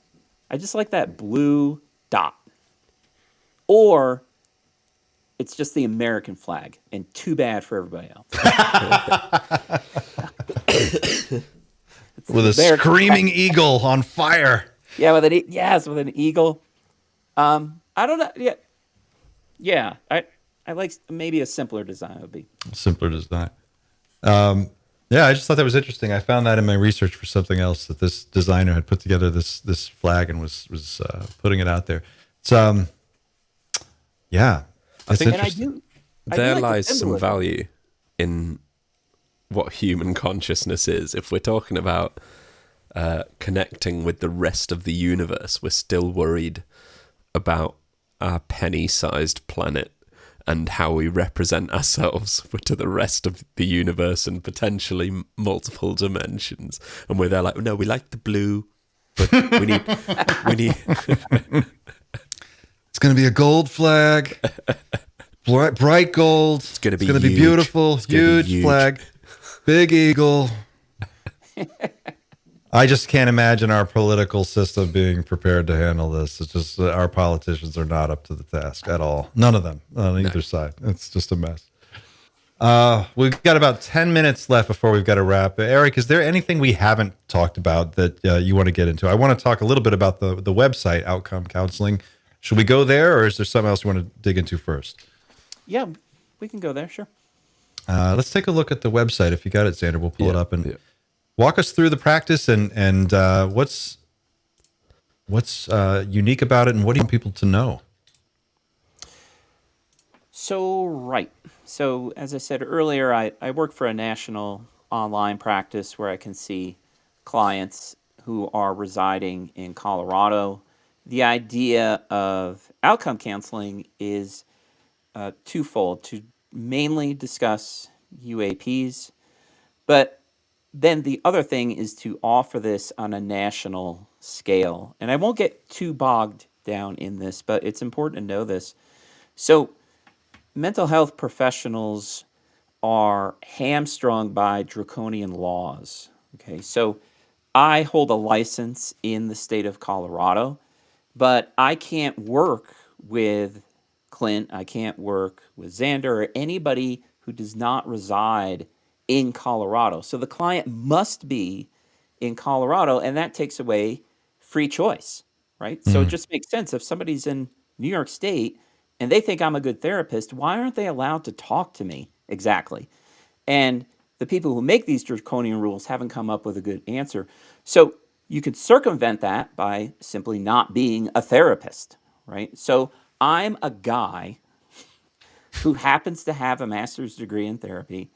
C: I just like that blue dot. Or it's just the American flag, and too bad for everybody else.
A: With a
C: American
A: screaming eagle on fire.
C: Yeah, with an eagle. I don't know. Yeah. I like maybe a simpler design would be.
A: Simpler design. Yeah, I just thought that was interesting. I found that in my research for something else, that this designer had put together this flag and was putting it out there. It's yeah,
B: I think
A: interesting.
B: there
C: like the
B: lies some
C: symbolism.
B: value in what human consciousness is. If we're talking about connecting with the rest of the universe, we're still worried about our penny-sized planet and how we represent ourselves to the rest of the universe and potentially multiple dimensions. And we're there like, no, we like the blue, but we need
A: It's going to be a gold flag, bright gold. It's
B: gonna be
A: be
B: huge.
A: beautiful,
B: It's gonna be
A: huge
B: huge.
A: flag, big eagle. I just can't imagine our political system being prepared to handle this. It's just that our politicians are not up to the task at all. None of them on either side. It's just a mess. We've got about 10 minutes left before we've got to wrap. Eric, is there anything we haven't talked about that you want to get into? I want to talk a little bit about the website, Outcome Counseling. Should we go there, or is there something else you want to dig into first?
C: Yeah, we can go there, sure.
A: Let's take a look at the website. If you got it, Xander, we'll pull it up and
B: yeah.
A: walk us through the practice and what's unique about it, and what do you want people to know?
C: So, as I said earlier, I work for a national online practice where I can see clients who are residing in Colorado. The idea of outcome counseling is twofold: to mainly discuss UAPs, but then the other thing is to offer this on a national scale. And I won't get too bogged down in this, but it's important to know this. So, mental health professionals are hamstrung by draconian laws. Okay, so I hold a license in the state of Colorado, but I can't work with Clint, I can't work with Xander, or anybody who does not reside in Colorado. So the client must be in Colorado, and that takes away free choice, right? So it just makes sense. If somebody's in New York State and they think I'm a good therapist, why aren't they allowed to talk to me exactly? And the people who make these draconian rules haven't come up with a good answer. So you can circumvent that by simply not being a therapist, right? So I'm a guy who happens to have a master's degree in therapy,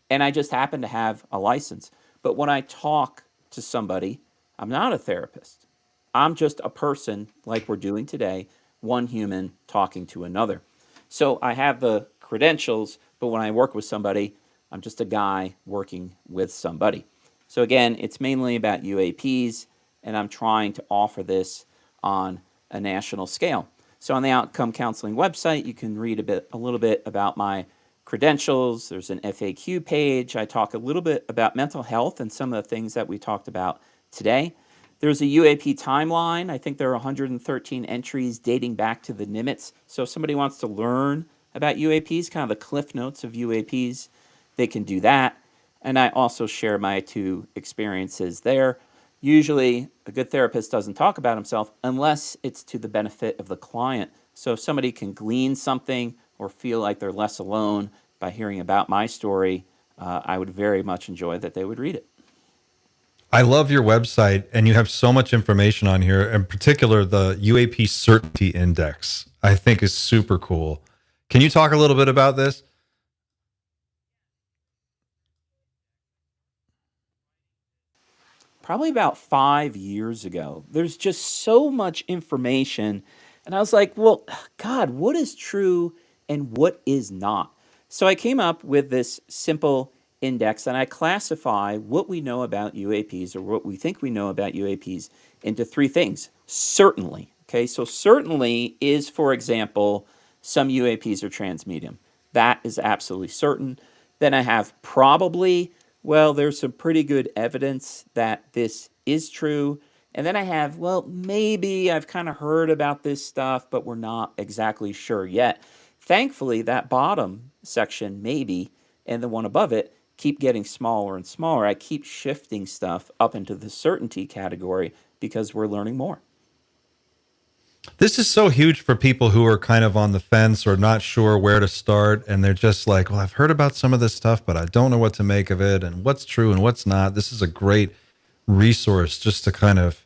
C: and I just happen to have a license. But when I talk to somebody, I'm not a therapist. I'm just a person like we're doing today, one human talking to another. So I have the credentials, but when I work with somebody, I'm just a guy working with somebody. So again, it's mainly about UAPs, and I'm trying to offer this on a national scale. So on the Outcome Counseling website, you can read a little bit about my credentials. There's an FAQ page. I talk a little bit about mental health and some of the things that we talked about today. There's a UAP timeline. I think there are 113 entries dating back to the Nimitz. So if somebody wants to learn about UAPs, kind of the cliff notes of UAPs, they can do that. And I also share my two experiences there. Usually, a good therapist doesn't talk about himself unless it's to the benefit of the client. So if somebody can glean something or feel like they're less alone by hearing about my story, I would very much enjoy that they would read it.
A: I love your website, and you have so much information on here. In particular, the UAP Certainty Index, I think, is super cool. Can you talk a little bit about this?
C: Probably about 5 years ago. There's just so much information. And I was like, well, God, what is true and what is not? So I came up with this simple index and I classify what we know about UAPs or what we think we know about UAPs into three things. Certainly. Okay, so certainly is, for example, some UAPs are transmedium. That is absolutely certain. Then I have probably, well, there's some pretty good evidence that this is true. And then I have, well, maybe I've kind of heard about this stuff, but we're not exactly sure yet. Thankfully, that bottom section, maybe, and the one above it keep getting smaller and smaller. I keep shifting stuff up into the certainty category because we're learning more.
A: This is so huge for people who are kind of on the fence or not sure where to start. And they're just like, well, I've heard about some of this stuff, but I don't know what to make of it and what's true and what's not. This is a great resource just to kind of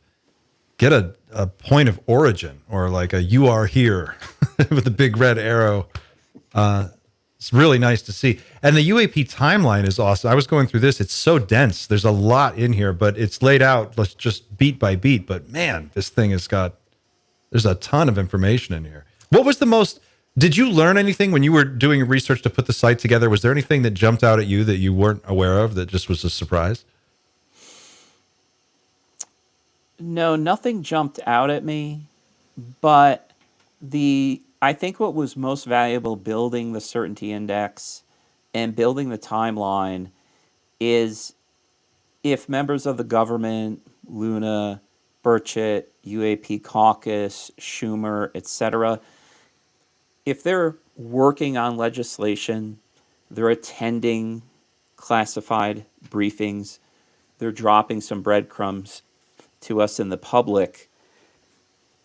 A: get a point of origin, or like a "you are here" with the big red arrow. It's really nice to see. And the UAP timeline is awesome. I was going through this. It's so dense. There's a lot in here, but it's laid out just beat by beat. But man, this thing has got, there's a ton of information in here. What was the most, did you learn anything when you were doing research to put the site together? Was there anything that jumped out at you that you weren't aware of that just was a surprise?
C: No, nothing jumped out at me, but I think what was most valuable building the certainty index and building the timeline is if members of the government, Luna, Burchett, UAP caucus, Schumer, etc., if they're working on legislation, they're attending classified briefings, they're dropping some breadcrumbs to us in the public,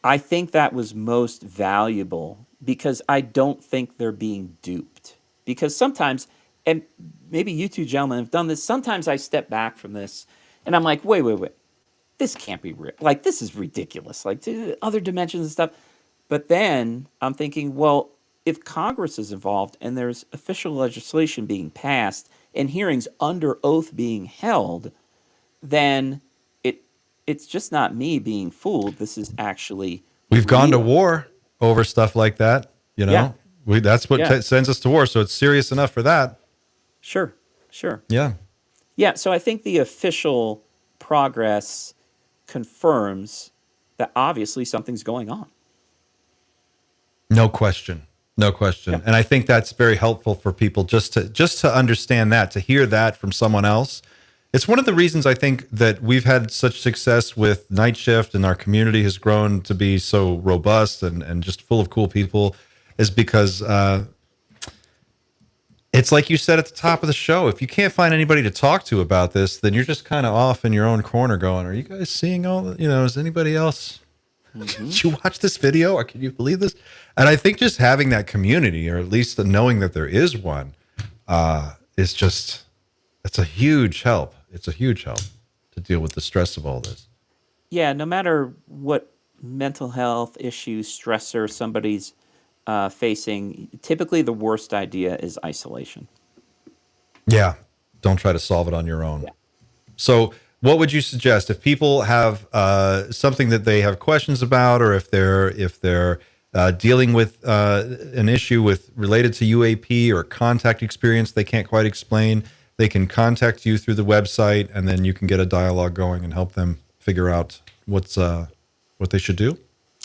C: I think that was most valuable because I don't think they're being duped. Because sometimes, and maybe you two gentlemen have done this, sometimes I step back from this and I'm like, wait. This can't be real. Like, this is ridiculous. Like, other dimensions and stuff. But then I'm thinking, well, if Congress is involved and there's official legislation being passed and hearings under oath being held, then it's just not me being fooled. This is actually
A: We've gone to
C: real.
A: war over stuff like that. You know,
C: Yeah.
A: that's what
C: Yeah.
A: sends us to war. So it's serious enough for that.
C: Sure.
A: Yeah.
C: Yeah, so I think the official progress confirms that obviously something's going on.
A: No question.
C: Yeah.
A: And I think that's very helpful for people just to understand that, to hear that from someone else. It's one of the reasons I think that we've had such success with Night Shift and our community has grown to be so robust and just full of cool people, is because it's like you said at the top of the show, if you can't find anybody to talk to about this, then you're just kind of off in your own corner going, are you guys seeing all the, is anybody else? Did you watch this video or can you believe this? And I think just having that community, or at least knowing that there is one, is just, it's a huge help. It's a huge help to deal with the stress of all this.
C: Yeah, no matter what mental health issues, stressor somebody's facing, typically the worst idea is isolation.
A: Yeah. Don't try to solve it on your own. Yeah. So what would you suggest if people have something that they have questions about, or if they're dealing with an issue related to UAP or contact experience they can't quite explain? They can contact you through the website, and then you can get a dialogue going and help them figure out what they should do.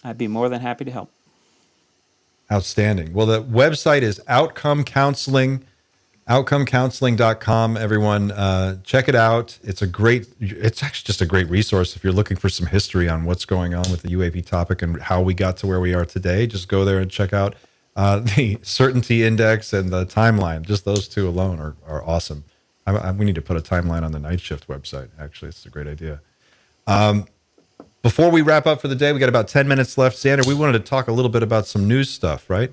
C: I'd be more than happy to help.
A: Outstanding. Well, the website is outcomecounseling.com. Everyone, check it out. It's actually just a great resource if you're looking for some history on what's going on with the UAP topic and how we got to where we are today. Just go there and check out the certainty index and the timeline. Just those two alone are awesome. We need to put a timeline on the Night Shift website. Actually, it's a great idea. Before we wrap up for the day, we got about 10 minutes left. Xander, we wanted to talk a little bit about some news stuff, right?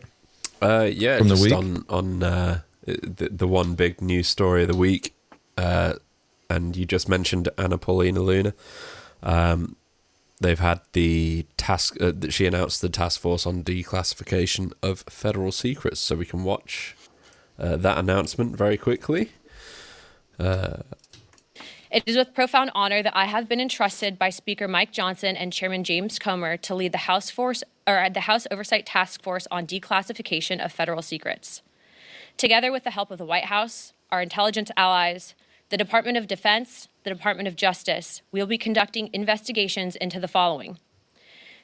B: Yeah,
A: From the
B: just
A: week?
B: on the one big news story of the week. and you just mentioned Anna Paulina Luna. They've had the task. She announced the task force on declassification of federal secrets, so we can watch that announcement very quickly.
E: It is with profound honor that I have been entrusted by Speaker Mike Johnson and Chairman James Comer to lead the House Oversight Task Force on Declassification of Federal Secrets. Together with the help of the White House, our intelligence allies, the Department of Defense, the Department of Justice, we will be conducting investigations into the following: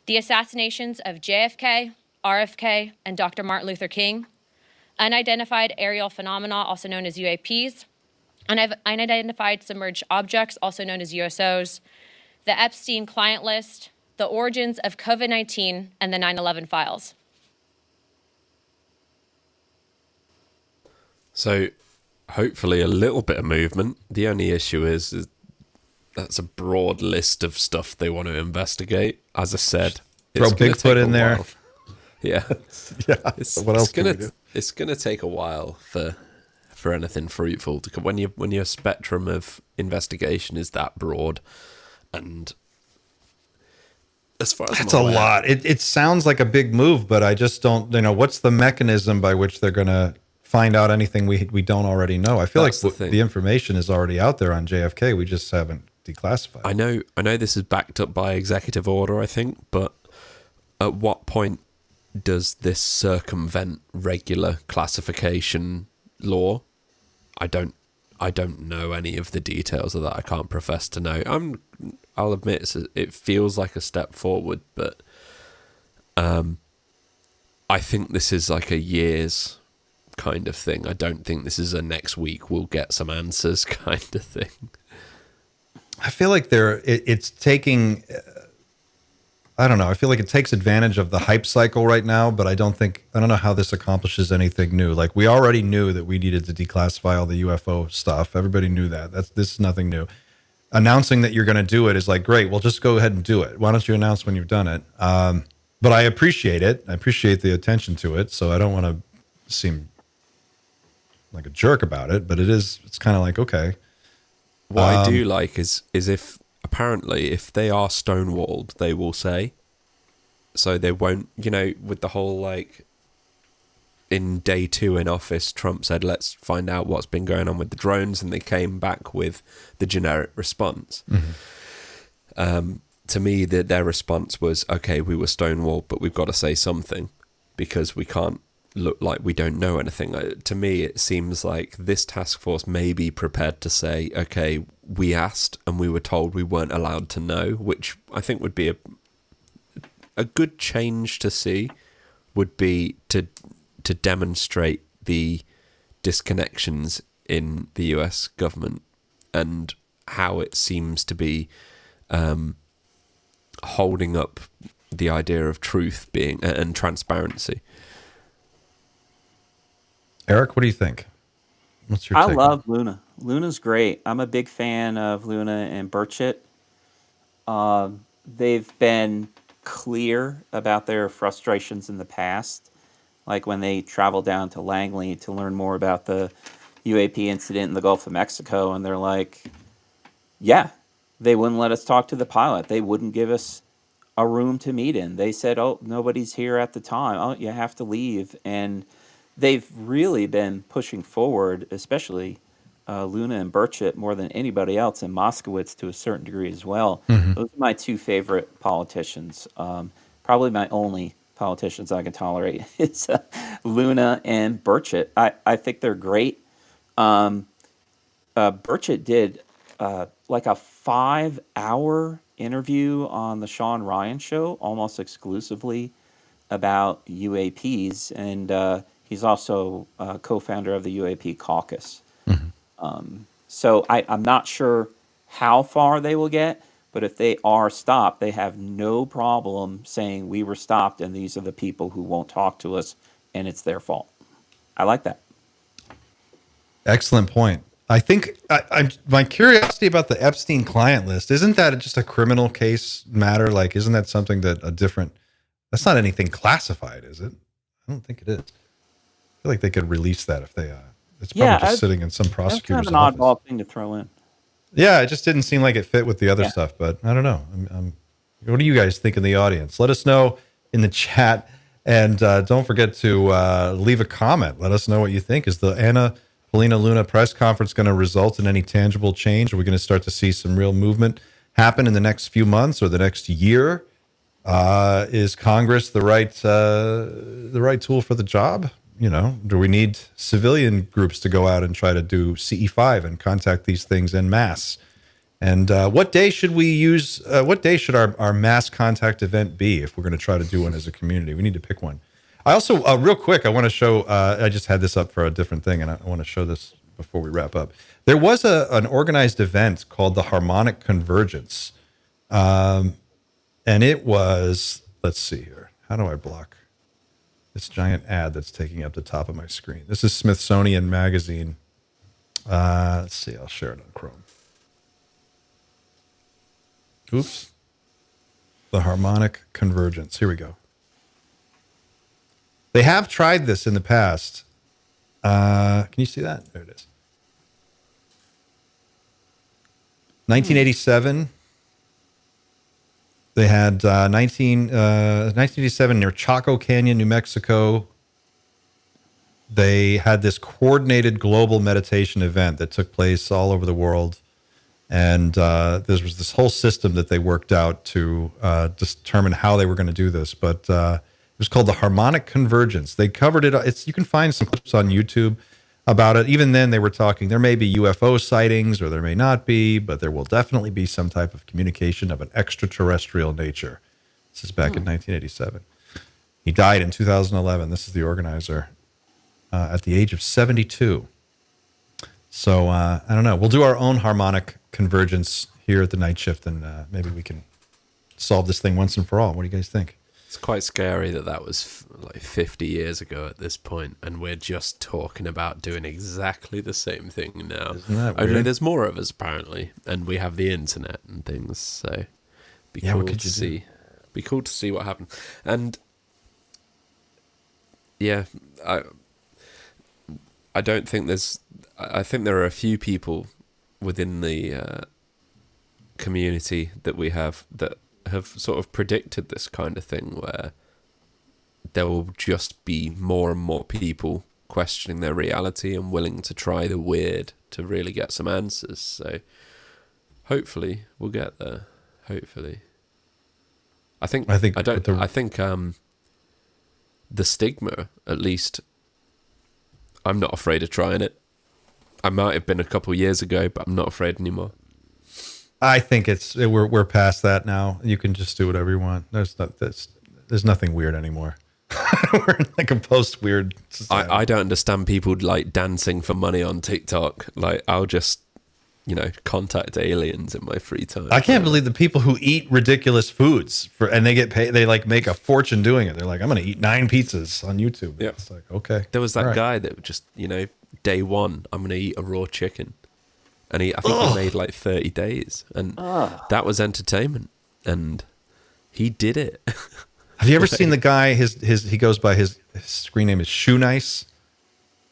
E: the assassinations of JFK, RFK, and Dr. Martin Luther King, unidentified aerial phenomena, also known as UAPs, unidentified submerged objects, also known as USOs, the Epstein client list, the origins of COVID-19, and the 9/11 files.
B: So hopefully a little bit of movement. The only issue is that's a broad list of stuff they want to investigate. As I said,
A: Throw
B: it's gonna
A: Bigfoot
B: take a
A: in there.
B: while. Yeah.
A: Yeah.
B: It's,
A: What else
B: it's
A: can
B: gonna
A: we do?
B: it's gonna take a while for anything fruitful to come when your spectrum of investigation is that broad. And as far as
A: That's
B: I'm
A: a
B: aware,
A: lot. It sounds like a big move, but I just don't, what's the mechanism by which they're going to find out anything we don't already know? I feel
B: That's
A: like
B: the thing.
A: the information is already out there on JFK. We just haven't declassified.
B: I know this is backed up by executive order, I think, but at what point does this circumvent regular classification law? I don't know any of the details of that. I can't profess to know. I'll admit it feels like a step forward, but I think this is like a year's kind of thing. I don't think this is a next week we'll get some answers kind of thing.
A: I feel like it's taking, I don't know. I feel like it takes advantage of the hype cycle right now, but I don't know how this accomplishes anything new. Like, we already knew that we needed to declassify all the UFO stuff. Everybody knew that. This is nothing new. Announcing that you're going to do it is like, great, well, just go ahead and do it. Why don't you announce when you've done it? But I appreciate it. I appreciate the attention to it. So I don't want to seem like a jerk about it, but it's kind of like, okay.
B: What I do like is if apparently if they are stonewalled, they will say. So they won't, with the whole like in day 2 in office, Trump said, let's find out what's been going on with the drones. And they came back with the generic response. Mm-hmm. To me, their response was, okay, we were stonewalled, but we've got to say something because we can't look like we don't know anything. To me, it seems like this task force may be prepared to say, okay, we asked and we were told we weren't allowed to know, which I think would be a good change to see, would be to demonstrate the disconnections in the US government and how it seems to be holding up the idea of truth being and transparency.
A: Eric, what do you think? What's your
C: I
A: take?
C: love Luna. Luna's great. I'm a big fan of Luna and Burchett. They've been clear about their frustrations in the past, like when they traveled down to Langley to learn more about the UAP incident in the Gulf of Mexico, and they're like, yeah, they wouldn't let us talk to the pilot. They wouldn't give us a room to meet in. They said, oh, nobody's here at the time. Oh, you have to leave. And they've really been pushing forward, especially Luna and Burchett, more than anybody else, and Moskowitz to a certain degree as well. Mm-hmm. Those are my 2 favorite politicians. Probably my only politicians I can tolerate is Luna and Burchett. I think they're great. Burchett did like a 5-hour interview on the Sean Ryan show, almost exclusively about UAPs, and he's also co-founder of the UAP caucus. Mm-hmm. So I'm not sure how far they will get, but if they are stopped, they have no problem saying we were stopped and these are the people who won't talk to us and it's their fault. I like that.
A: Excellent point. I think my curiosity about the Epstein client list, isn't that just a criminal case matter? Like, isn't that something that that's not anything classified, is it? I don't think it is. I feel like they could release that if they, it's probably just sitting in some prosecutor's
C: office. That's kind of an oddball
A: office.
C: thing to throw in.
A: Yeah, it just didn't seem like it fit with the other
C: Yeah.
A: stuff, but I don't know. What do you guys think in the audience? Let us know in the chat, and don't forget to leave a comment. Let us know what you think. Is the Anna Polina Luna press conference going to result in any tangible change? Are we going to start to see some real movement happen in the next few months or the next year? Is Congress the right tool for the job? Do we need civilian groups to go out and try to do CE5 and contact these things en masse? And what day should we use? What day should our mass contact event be if we're going to try to do one as a community? We need to pick one. I also, real quick, I want to show. I just had this up for a different thing, and I want to show this before we wrap up. There was an organized event called the Harmonic Convergence, and it was. Let's see here. How do I block this giant ad that's taking up the top of my screen? This is Smithsonian Magazine. Let's see. I'll share it on Chrome. Oops. The Harmonic Convergence. Here we go. They have tried this in the past. Can you see that? There it is. 1987. They had 1987 near Chaco Canyon, New Mexico. They had this coordinated global meditation event that took place all over the world. And there was this whole system that they worked out to determine how they were going to do this. But it was called the Harmonic Convergence. They covered it. You can find some clips on YouTube about it. Even then, they were talking, there may be UFO sightings or there may not be, but there will definitely be some type of communication of an extraterrestrial nature. This is back in 1987. He died in 2011. This is the organizer at the age of 72. So I don't know. We'll do our own harmonic convergence here at the Night Shift, and maybe we can solve this thing once and for all. What do you guys think?
B: It's quite scary that was like 50 years ago at this point, and we're just talking about doing exactly the same thing now.
A: Isn't that
B: Only
A: weird?
B: there's more of us apparently, and we have the internet and things. So be
A: Yeah, what
B: cool
A: could
B: to
A: you do?
B: see. Be cool to see what happened. And yeah, I don't think there's. I think there are a few people within the community that we have that have sort of predicted this kind of thing, where there will just be more and more people questioning their reality and willing to try the weird to really get some answers. So hopefully we'll get there. Hopefully. I think the stigma, at least, I'm not afraid of trying it. I might have been a couple years ago, but I'm not afraid anymore.
A: I think we're past that now. You can just do whatever you want. There's nothing weird anymore. We're in like a post-weird society.
B: I don't understand people like dancing for money on TikTok. Like, I'll just, contact aliens in my free time.
A: I can't believe the people who eat ridiculous foods and they get paid. They like make a fortune doing it. They're like, I'm going to eat 9 pizzas on YouTube.
B: Yeah.
A: It's like, okay.
B: There was that
A: All right.
B: guy that just, day one, I'm going to eat a raw chicken. And I think he made like 30 days. And that was entertainment. And he did it.
A: Have you ever seen the guy? He goes by his screen name is Shoe Nice.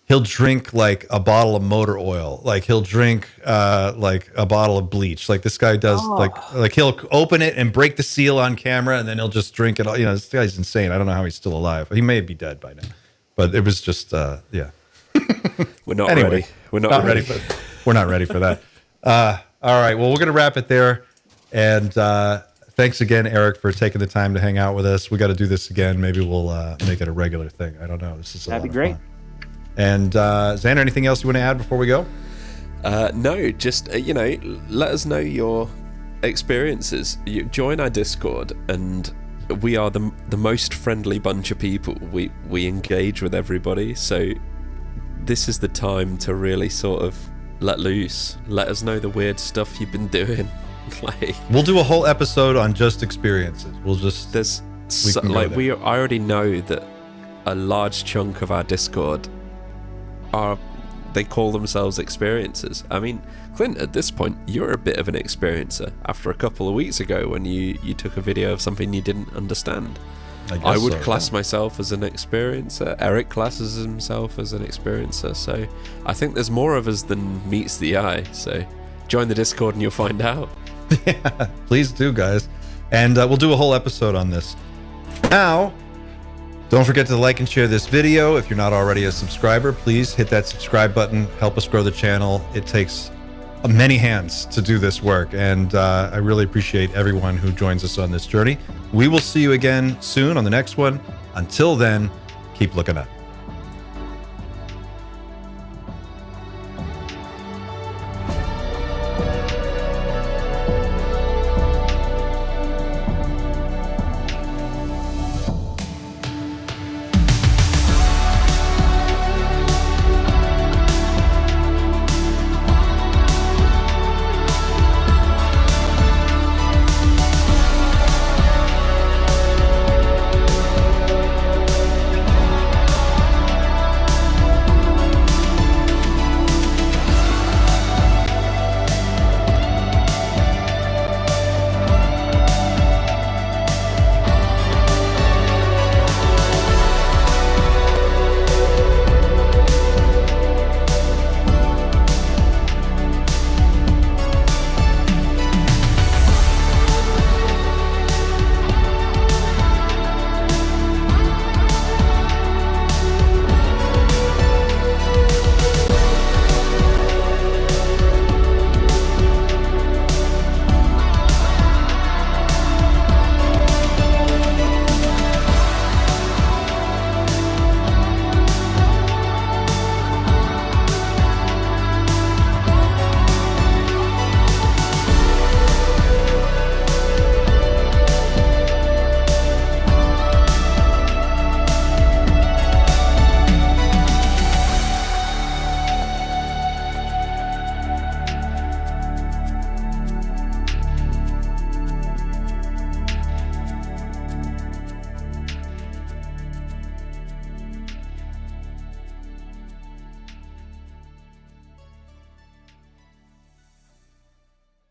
A: He'll drink like a bottle of motor oil. Like he'll drink like a bottle of bleach. Like this guy does. Like he'll open it and break the seal on camera, and then he'll just drink it all. This guy's insane. I don't know how he's still alive. He may be dead by now. But it was just yeah.
B: We're not
A: Anyway,
B: ready. We're not ready.
A: We're not ready for that. All right. Well, we're going to wrap it there. And thanks again, Eric, for taking the time to hang out with us. We got to do this again. Maybe we'll make it a regular thing. I don't know. This is
C: That'd be great.
A: Fun. And Xander, anything else you want to add before we go?
B: No, just, let us know your experiences. Join our Discord, and we are the most friendly bunch of people. We engage with everybody. So this is the time to really sort of let loose. Let us know the weird stuff you've been doing.
A: We'll do a whole episode on just experiences. We'll just
B: I already know that a large chunk of our Discord they call themselves experiencers. I mean, Clint, at this point, you're a bit of an experiencer after a couple of weeks ago when you took a video of something you didn't understand. I would class myself as an experiencer. Eric classes himself as an experiencer. So I think there's more of us than meets the eye. So Join the Discord and you'll find out.
A: Yeah, please do, guys. And we'll do a whole episode on this. Now, don't forget to like and share this video. If you're not already a subscriber, please hit that subscribe button. Help us grow the channel. It takes many hands to do this work, and I really appreciate everyone who joins us on this journey. We will see you again soon on the next one. Until then, keep looking up.